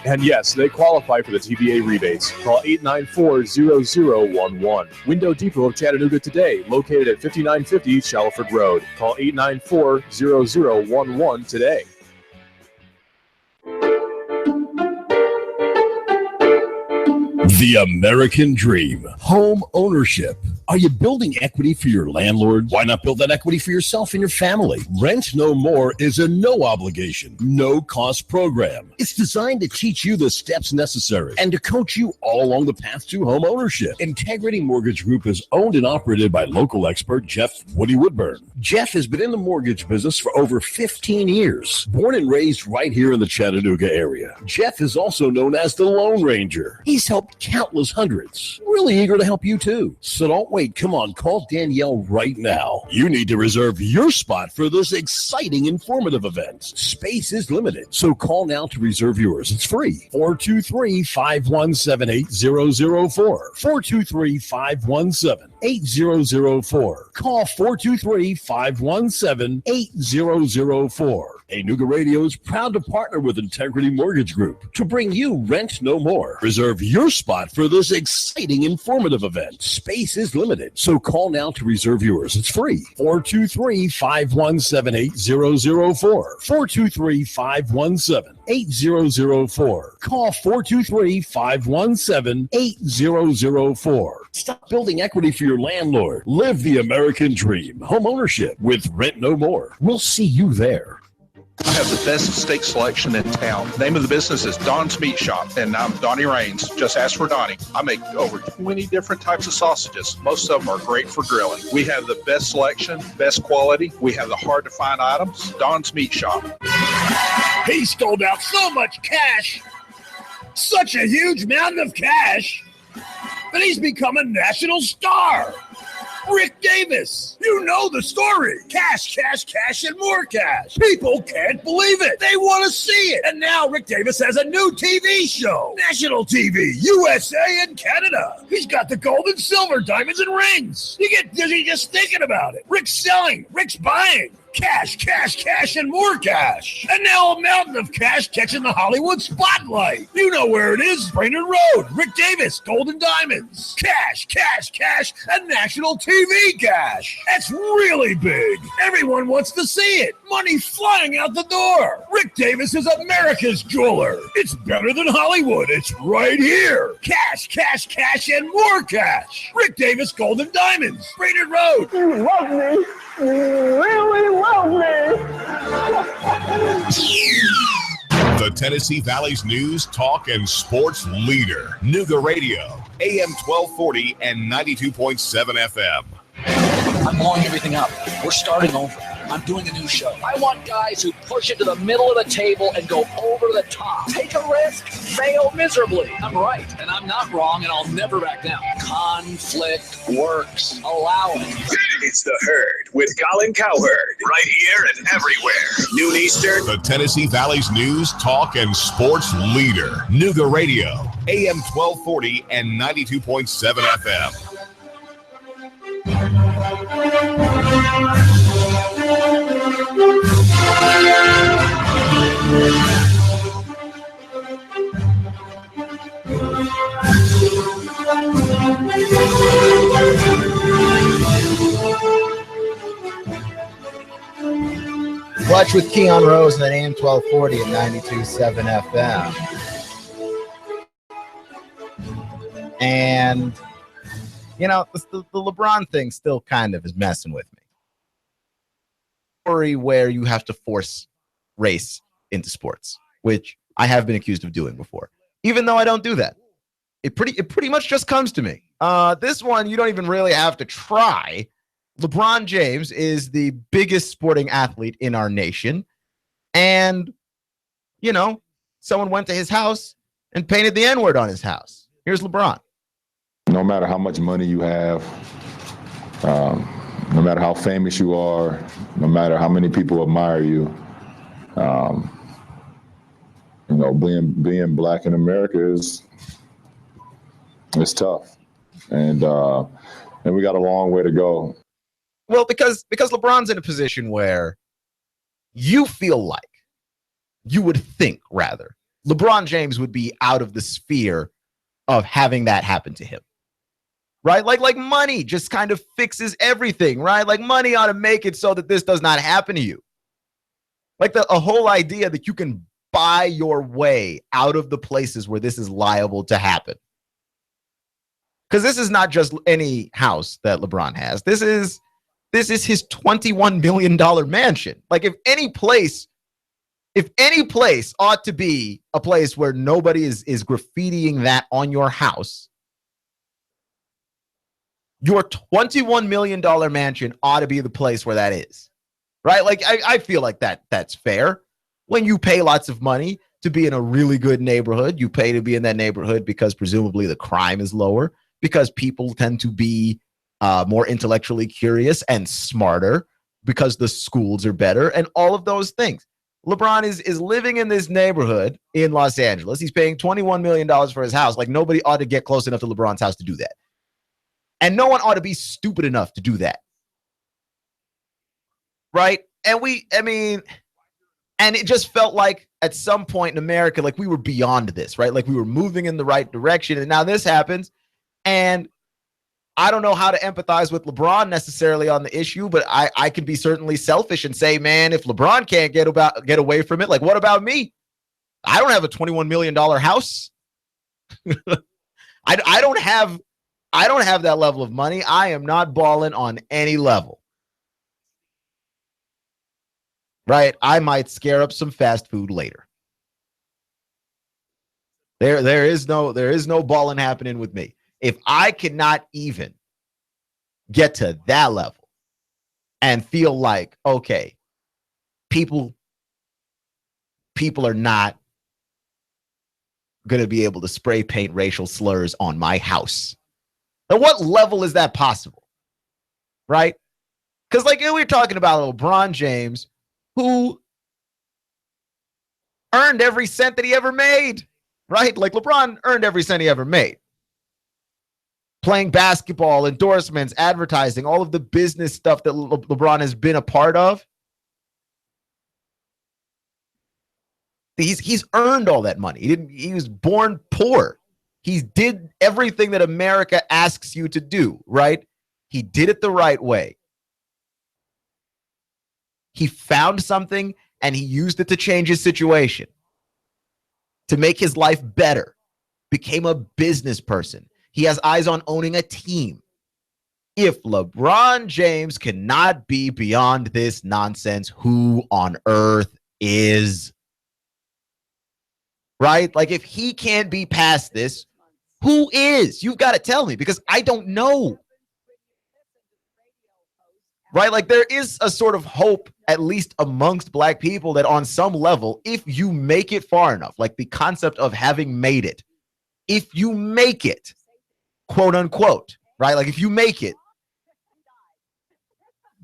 And yes, they qualify for the TVA rebates. Call 894-0011. Window Depot of Chattanooga today, located at 5950 Shalford Road. Call 894-0011 today. The American dream. Home ownership. Are you building equity for your landlord? Why not build that equity for yourself and your family? Rent No More is a no obligation, no cost program. It's designed to teach you the steps necessary and to coach you all along the path to home ownership. Integrity Mortgage Group is owned and operated by local expert Jeff Woody Woodburn. Jeff has been in the mortgage business for over 15 years. Born and raised right here in the Chattanooga area. Jeff is also known as the Lone Ranger. He's helped countless hundreds. Really eager to help you too. So don't wait. Come on, call Danielle right now. You need to reserve your spot for this exciting, informative event. Space is limited, so call now to reserve yours. It's free. 423-517-8004. 423-517-8004. Call 423-517-8004. Hey, Nooga Radio is proud to partner with Integrity Mortgage Group to bring you Rent No More. Reserve your spot for this exciting, informative event. Space is limited, so call now to reserve yours. It's free. 423-517-8004. 423-517-8004. Call 423-517-8004. Stop building equity for your landlord. Live the American dream. Home ownership with Rent No More. We'll see you there. I have the best steak selection in town. Name of the business is Don's Meat Shop, and I'm Donnie Raines. Just ask for Donnie. I make over 20 different types of sausages. Most of them are great for grilling. We have the best selection, best quality. We have the hard-to-find items. Don's Meat Shop. He stole out so much cash, such a huge mountain of cash, that he's become a national star. Rick Davis. You know the story. Cash, cash, cash, and more cash. People can't believe it. They want to see it. And now Rick Davis has a new TV show. National TV, USA and Canada. He's got the gold and silver, diamonds and rings. You get dizzy just thinking about it. Rick's selling. Rick's buying. Cash, cash, cash, and more cash. And now a mountain of cash catching the Hollywood spotlight. You know where it is. Brainerd Road. Rick Davis, Gold and Diamonds. Cash, cash, cash, and national TV cash. That's really big. Everyone wants to see it. Money flying out the door. Rick Davis is America's jeweler. It's better than Hollywood. It's right here. Cash, cash, cash, and more cash. Rick Davis, Gold and Diamonds. Brainerd Road. You love me. You really love me. The Tennessee Valley's news, talk, and sports leader. Nooga Radio, AM 1240 and 92.7 FM. I'm blowing everything up. We're starting over. I'm doing a new show. I want guys who push it to the middle of the table and go over the top. Take a risk, fail miserably. I'm right, and I'm not wrong, and I'll never back down. Conflict works. Allow it. It's The Herd with Colin Cowherd. Right here and everywhere. Noon Eastern. The Tennessee Valley's news, talk, and sports leader. Nooga Radio, AM 1240 and 92.7 FM. Watch with Keon Rose at AM 1240 and 92.7 FM. And, you know, the LeBron thing still kind of is messing with me. Story where you have to force race into sports, which I have been accused of doing before, even though I don't do that. It pretty much just comes to me. This one, you don't even really have to try. LeBron James is the biggest sporting athlete in our nation. And, you know, someone went to his house and painted the N-word on his house. Here's LeBron. No matter how much money you have, no matter how famous you are, no matter how many people admire you, you know, being black in America it's tough. And we got a long way to go. Well, because LeBron's in a position where you feel like, you would think rather, LeBron James would be out of the sphere of having that happen to him. Right? Like money just kind of fixes everything, right? Like money ought to make it so that this does not happen to you. Like a whole idea that you can buy your way out of the places where this is liable to happen. Because this is not just any house that LeBron has. This is his $21 million mansion. Like if any place ought to be a place where nobody is graffitiing that on your house, your $21 million mansion ought to be the place where that is, right? Like I feel like that's fair. When you pay lots of money to be in a really good neighborhood, you pay to be in that neighborhood because presumably the crime is lower, because people tend to be more intellectually curious and smarter, because the schools are better, and all of those things. LeBron is living in this neighborhood in Los Angeles. He's paying $21 million for his house. Like nobody ought to get close enough to LeBron's house to do that. And no one ought to be stupid enough to do that. Right? And And it just felt like at some point in America, like we were beyond this, right? Like we were moving in the right direction. And now this happens. And I don't know how to empathize with LeBron necessarily on the issue, but I could be certainly selfish and say, man, if LeBron can't get away from it, like what about me? I don't have a $21 million house. I don't have that level of money. I am not balling on any level. Right? I might scare up some fast food later. There is no balling happening with me. If I cannot even get to that level and feel like, okay, people are not going to be able to spray paint racial slurs on my house. At what level is that possible? Right? Because like we were talking about LeBron James, who earned every cent that he ever made, right? Like LeBron earned every cent he ever made. Playing basketball, endorsements, advertising, all of the business stuff that LeBron has been a part of. He's earned all that money. He was born poor. He did everything that America asks you to do, right? He did it the right way. He found something and he used it to change his situation, to make his life better, became a business person. He has eyes on owning a team. If LeBron James cannot be beyond this nonsense, who on earth is? Right? Like if he can't be past this, who is? You've got to tell me because I don't know. Right? Like there is a sort of hope, at least amongst black people, that on some level, if you make it far enough, like the concept of having made it, if you make it, quote unquote, right? Like if you make it,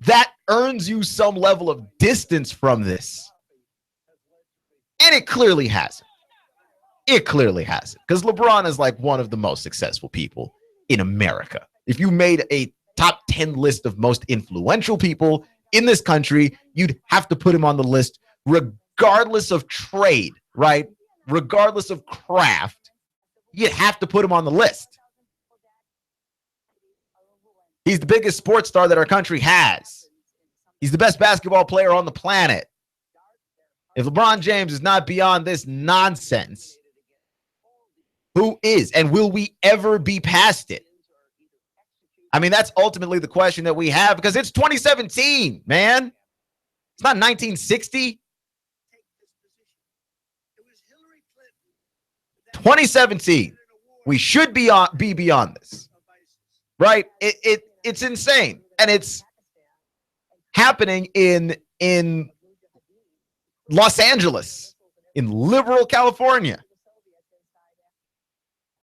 that earns you some level of distance from this. And it clearly hasn't. It clearly hasn't. Because LeBron is like one of the most successful people in America. If you made a top 10 list of most influential people in this country, you'd have to put him on the list regardless of trade, right? Regardless of craft, you'd have to put him on the list. He's the biggest sports star that our country has. He's the best basketball player on the planet. If LeBron James is not beyond this nonsense, who is? And will we ever be past it? I mean, that's ultimately the question that we have because it's 2017, man. It's not 1960. 2017. We should be beyond this. Right? It's insane. And it's happening in Los Angeles, in liberal California.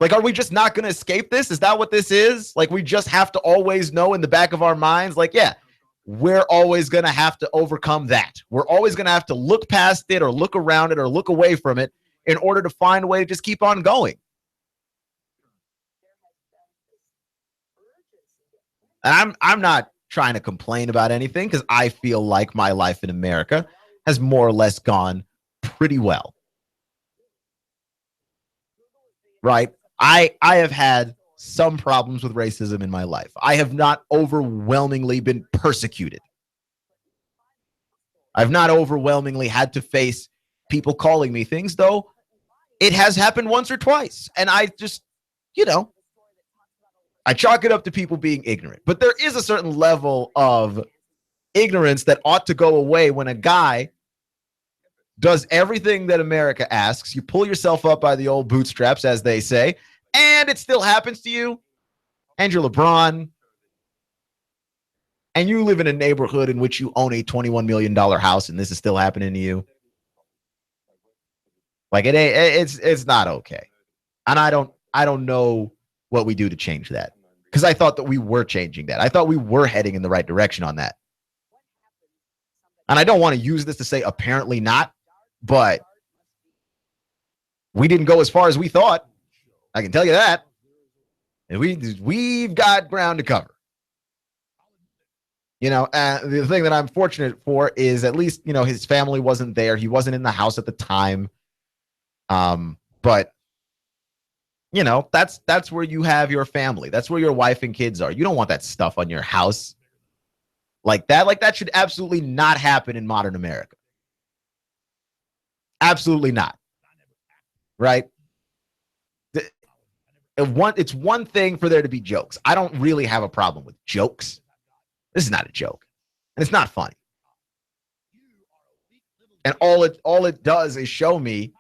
Like, are we just not going to escape this? Is that what this is? Like, we just have to always know in the back of our minds, like, yeah, we're always going to have to overcome that. We're always going to have to look past it or look around it or look away from it in order to find a way to just keep on going. And I'm not trying to complain about anything because I feel like my life in America has more or less gone pretty well. Right? I have had some problems with racism in my life. I have not overwhelmingly been persecuted. I've not overwhelmingly had to face people calling me things, though it has happened once or twice. And I just, I chalk it up to people being ignorant. But there is a certain level of ignorance that ought to go away when a guy does everything that America asks. You pull yourself up by the old bootstraps, as they say, and it still happens to you. And you're LeBron. And you live in a neighborhood in which you own a $21 million house, and this is still happening to you. Like it's not okay. And I don't know what we do to change that. Because I thought that we were changing that. I thought we were heading in the right direction on that. And I don't want to use this to say apparently not, but we didn't go as far as we thought. I can tell you that. And we've got ground to cover. The thing that I'm fortunate for is at least, his family wasn't there. He wasn't in the house at the time. But that's where you have your family. That's where your wife and kids are. You don't want that stuff on your house like that. Like that should absolutely not happen in modern America. Absolutely not. Right? It's one thing for there to be jokes. I don't really have a problem with jokes. This is not a joke. And it's not funny. And all it does is show me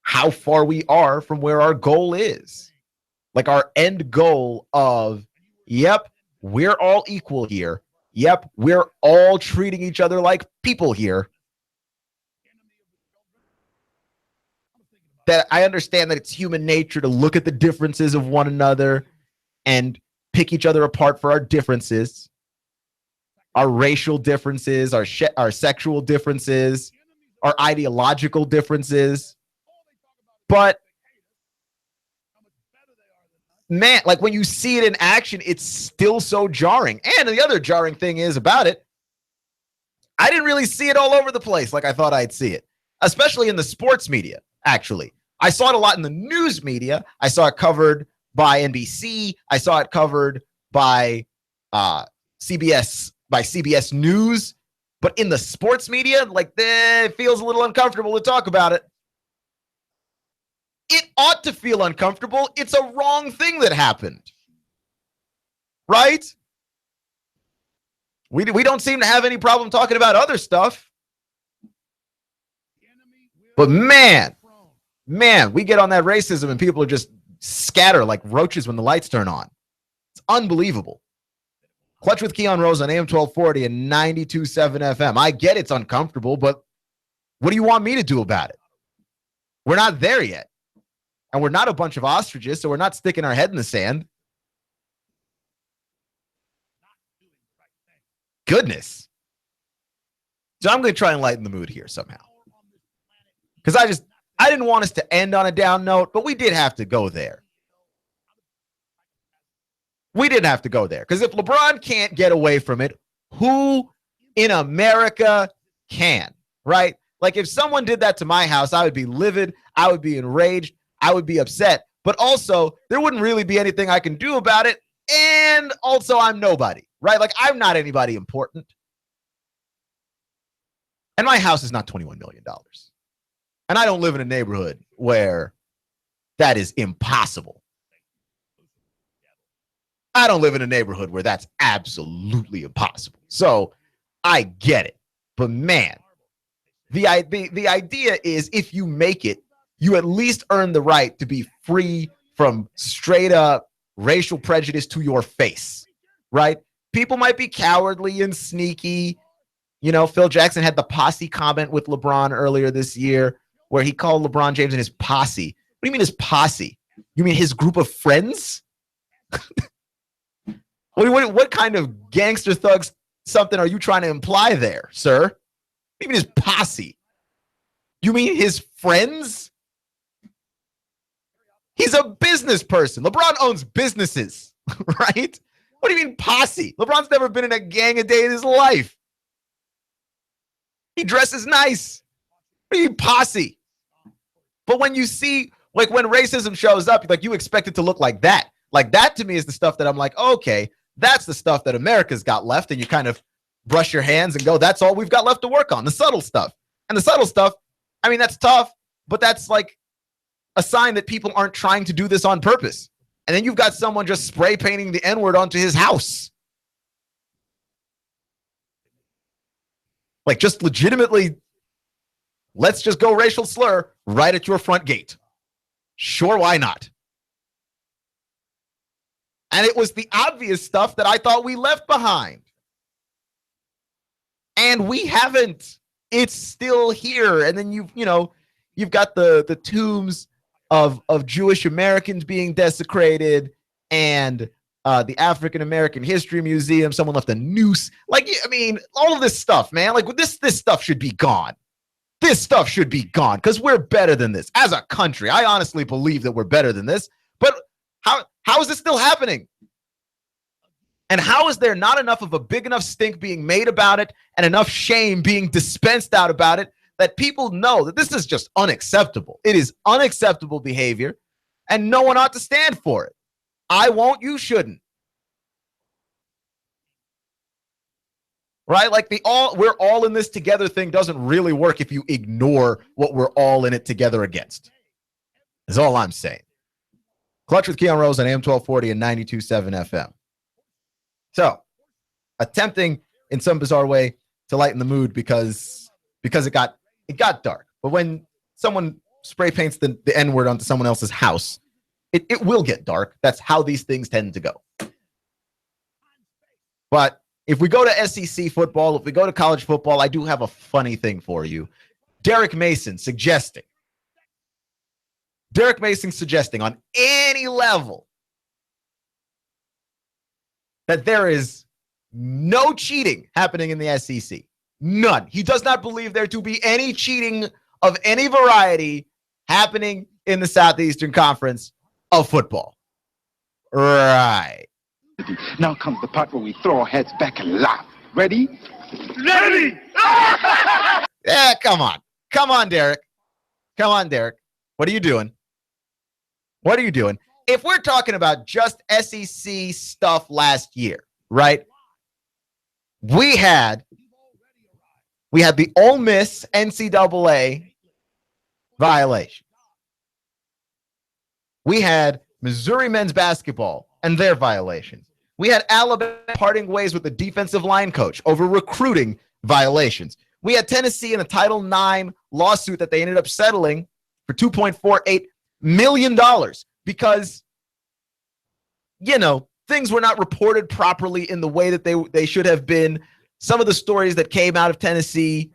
how far we are from where our goal is. Like our end goal of, yep, we're all equal here. Yep, we're all treating each other like people here. That I understand that it's human nature to look at the differences of one another and pick each other apart for our differences, our racial differences, our sexual differences, our ideological differences. But man, like when you see it in action, it's still so jarring. And the other jarring thing is about it, I didn't really see it all over the place like I thought I'd see it, especially in the sports media, actually. I saw it a lot in the news media. I saw it covered by NBC. I saw it covered by CBS News. But in the sports media, like, it feels a little uncomfortable to talk about it. It ought to feel uncomfortable. It's a wrong thing that happened. Right? We don't seem to have any problem talking about other stuff. But man, we get on that racism and people are just scatter like roaches when the lights turn on. It's unbelievable. Clutch with Keon Rose on AM 1240 and 92.7 FM. I get it's uncomfortable, but what do you want me to do about it? We're not there yet. And we're not a bunch of ostriches, so we're not sticking our head in the sand. Goodness. So I'm going to try and lighten the mood here somehow. Because I didn't want us to end on a down note, but we did have to go there. We didn't have to go there. Because if LeBron can't get away from it, who in America can? Right? Like if someone did that to my house, I would be livid. I would be enraged. I would be upset. But also, there wouldn't really be anything I can do about it. And also, I'm nobody. Right? Like I'm not anybody important. And my house is not $21 million. And I don't live in a neighborhood where that is impossible. I don't live in a neighborhood where that's absolutely impossible. So I get it. But man, the idea is if you make it, you at least earn the right to be free from straight up racial prejudice to your face, right? People might be cowardly and sneaky. Phil Jackson had the posse comment with LeBron earlier this year where he called LeBron James and his posse. What do you mean his posse? You mean his group of friends? What kind of gangster thugs something are you trying to imply there, sir? What do you mean his posse? You mean his friends? He's a business person. LeBron owns businesses, right? What do you mean posse? LeBron's never been in a gang a day in his life. He dresses nice. What do you mean posse? But when you see, like when racism shows up, like you expect it to look like that. Like that to me is the stuff that I'm like, okay, that's the stuff that America's got left. And you kind of brush your hands and go, that's all we've got left to work on, the subtle stuff. And the subtle stuff, I mean, that's tough, but that's like a sign that people aren't trying to do this on purpose. And then you've got someone just spray painting the N-word onto his house. Like just legitimately, let's just go racial slur right at your front gate. Sure, why not? And it was the obvious stuff that I thought we left behind. And we haven't. It's still here. And then you've got the tombs of Jewish Americans being desecrated and the African American History Museum. Someone left a noose. Like, I mean, all of this stuff, man. Like this stuff should be gone. This stuff should be gone because we're better than this as a country. I honestly believe that we're better than this. But how is this still happening? And how is there not enough of a big enough stink being made about it and enough shame being dispensed out about it that people know that this is just unacceptable? It is unacceptable behavior, and no one ought to stand for it. I won't, you shouldn't. Right? Like we're all in this together thing doesn't really work if you ignore what we're all in it together against. Is all I'm saying. Clutch with Keon Rose on AM 1240 and 92.7 FM. So, attempting in some bizarre way to lighten the mood because it got dark. But when someone spray paints the N-word onto someone else's house, it will get dark. That's how these things tend to go. But if we go to SEC football, if we go to college football, I do have a funny thing for you. Derek Mason suggesting on any level that there is no cheating happening in the SEC. None. He does not believe there to be any cheating of any variety happening in the Southeastern Conference of football. Right. Now comes the part where we throw our heads back and laugh. Ready? Ready! Yeah, come on. Come on, Derek. Come on, Derek. What are you doing? What are you doing? If we're talking about just SEC stuff last year, right? We had the Ole Miss NCAA violation. We had Missouri men's basketball and their violations. We had Alabama parting ways with the defensive line coach over recruiting violations. We had Tennessee in a Title IX lawsuit that they ended up settling for $2.48 million because, things were not reported properly in the way that they should have been. Some of the stories that came out of Tennessee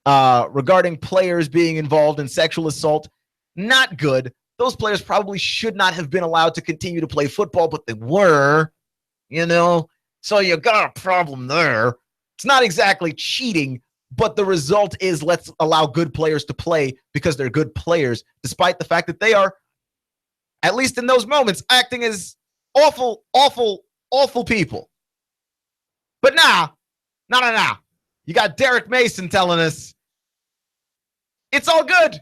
regarding players being involved in sexual assault, not good. Those players probably should not have been allowed to continue to play football, but they were, So you got a problem there. It's not exactly cheating, but the result is let's allow good players to play because they're good players, despite the fact that they are, at least in those moments, acting as awful, awful, awful people. But no. You got Derek Mason telling us it's all good.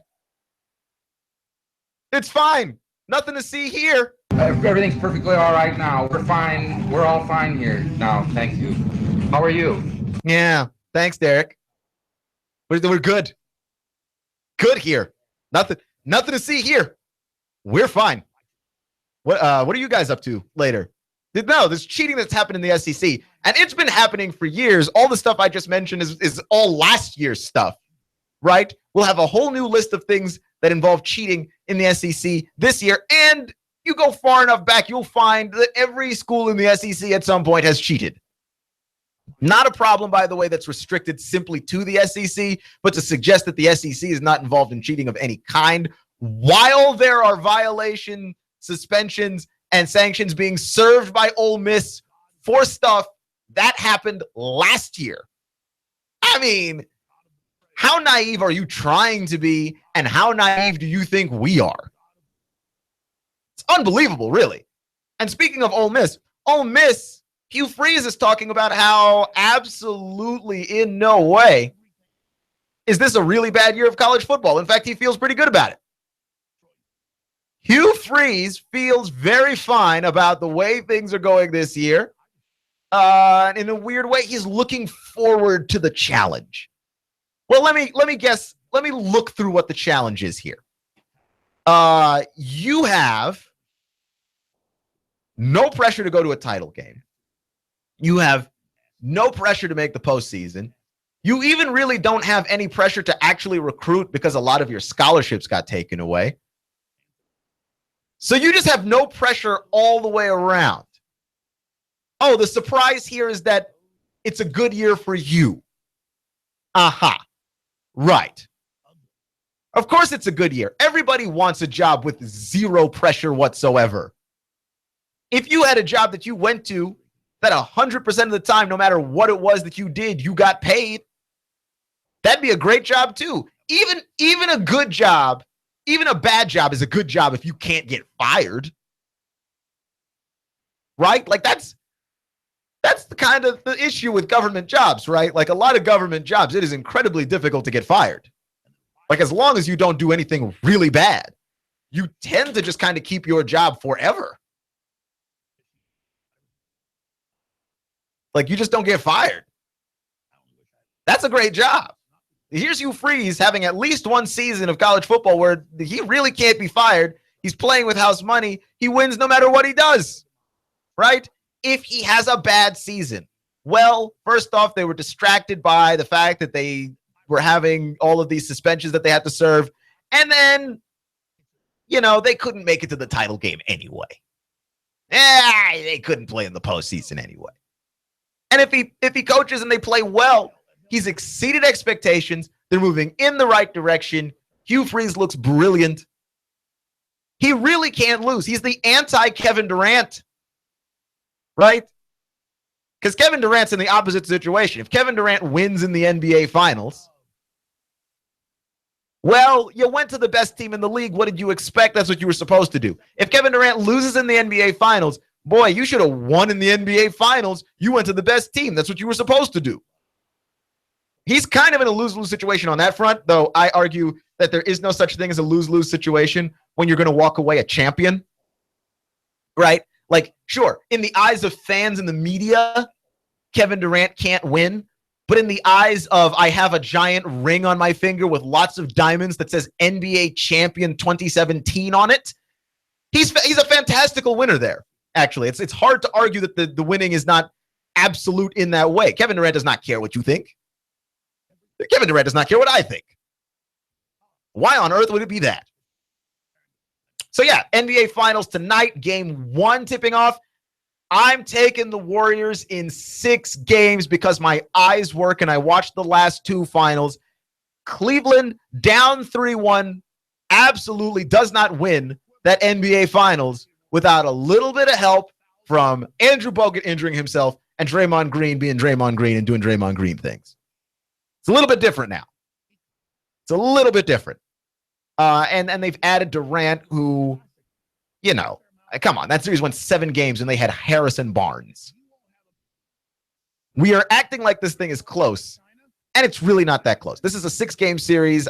It's fine. Nothing to see here. Everything's perfectly all right now. We're fine. We're all fine here now. Thank you. How are you? Yeah. Thanks, Derek. We're good. Good here. Nothing to see here. We're fine. What are you guys up to later? No, there's cheating that's happened in the SEC, and it's been happening for years. All the stuff I just mentioned is all last year's stuff, right? We'll have a whole new list of things that involve cheating in the SEC this year, and you go far enough back, you'll find that every school in the SEC at some point has cheated. Not a problem, by the way, that's restricted simply to the SEC, but to suggest that the SEC is not involved in cheating of any kind, while there are violation, suspensions, and sanctions being served by Ole Miss for stuff that happened last year. I mean, how naive are you trying to be, and how naive do you think we are? It's unbelievable, really. And speaking of Ole Miss, Hugh Freeze is talking about how absolutely in no way is this a really bad year of college football. In fact, he feels pretty good about it. Hugh Freeze feels very fine about the way things are going this year. In a weird way, he's looking forward to the challenge. Well, let me guess. Let me look through what the challenge is here. You have no pressure to go to a title game. You have no pressure to make the postseason. You even really don't have any pressure to actually recruit because a lot of your scholarships got taken away. So you just have no pressure all the way around. Oh, the surprise here is that it's a good year for you. Aha. Right. Of course it's a good year. Everybody wants a job with zero pressure whatsoever. If you had a job that you went to that 100% of the time, no matter what it was that you did, you got paid, that'd be a great job too. Even a good job, even a bad job is a good job if you can't get fired. Right? Like that's kind of the issue with government jobs, right? Like a lot of government jobs, it is incredibly difficult to get fired. Like as long as you don't do anything really bad, you tend to just kind of keep your job forever. Like you just don't get fired. That's a great job. Here's Hugh Freeze having at least one season of college football where he really can't be fired. He's playing with house money. He wins no matter what he does, right? If he has a bad season, well, first off, they were distracted by the fact that they were having all of these suspensions that they had to serve. And then, you know, they couldn't make it to the title game anyway. They couldn't play in the postseason anyway. And if he coaches and they play well, he's exceeded expectations. They're moving in the right direction. Hugh Freeze looks brilliant. He really can't lose. He's the anti-Kevin Durant, right? Because Kevin Durant's in the opposite situation. If Kevin Durant wins in the NBA Finals, well, you went to the best team in the league. What did you expect? That's what you were supposed to do. If Kevin Durant loses in the NBA Finals, boy, you should have won in the NBA Finals. You went to the best team. That's what you were supposed to do. He's kind of in a lose-lose situation on that front, though I argue that there is no such thing as a lose-lose situation when you're going to walk away a champion, right? Like, sure, in the eyes of fans and the media, Kevin Durant can't win. But in the eyes of, I have a giant ring on my finger with lots of diamonds that says NBA Champion 2017 on it, he's a fantastical winner there, actually. It's hard to argue that the winning is not absolute in that way. Kevin Durant does not care what you think. Kevin Durant does not care what I think. Why on earth would it be that? So yeah, NBA Finals tonight, game 1 tipping off. I'm taking the Warriors in 6 games because my eyes work and I watched the last 2 finals. Cleveland down 3-1 absolutely does not win that NBA Finals without a little bit of help from Andrew Bogut injuring himself and Draymond Green being Draymond Green and doing Draymond Green things. It's a little bit different now. It's a little bit different. And they've added Durant, who, you know, come on, that series went 7 games and they had Harrison Barnes. We are acting like this thing is close, and it's really not that close. This is a 6-game series,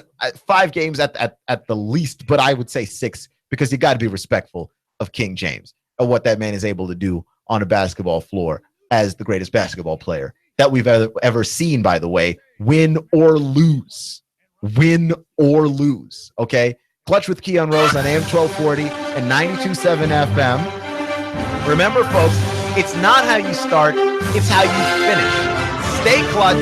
5 games at the least, but I would say 6 because you got to be respectful of King James, of what that man is able to do on a basketball floor as the greatest basketball player that we've ever seen, by the way, win or lose. Win or lose, okay? Clutch with Keon Rose on AM 1240 and 92.7 FM. Remember, folks, it's not how you start, it's how you finish. Stay clutch,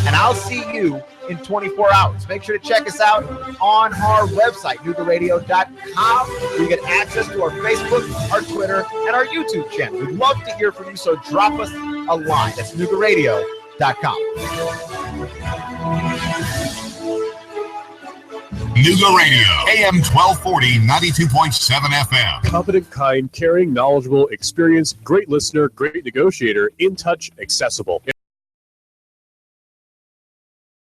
and I'll see you in 24 hours. Make sure to check us out on our website, NoogaRadio.com, where you get access to our Facebook, our Twitter, and our YouTube channel. We'd love to hear from you, so drop us a line. That's NoogaRadio.com. Nooga Radio, AM 1240, 92.7 FM. Competent, kind, caring, knowledgeable, experienced, great listener, great negotiator, in touch, accessible.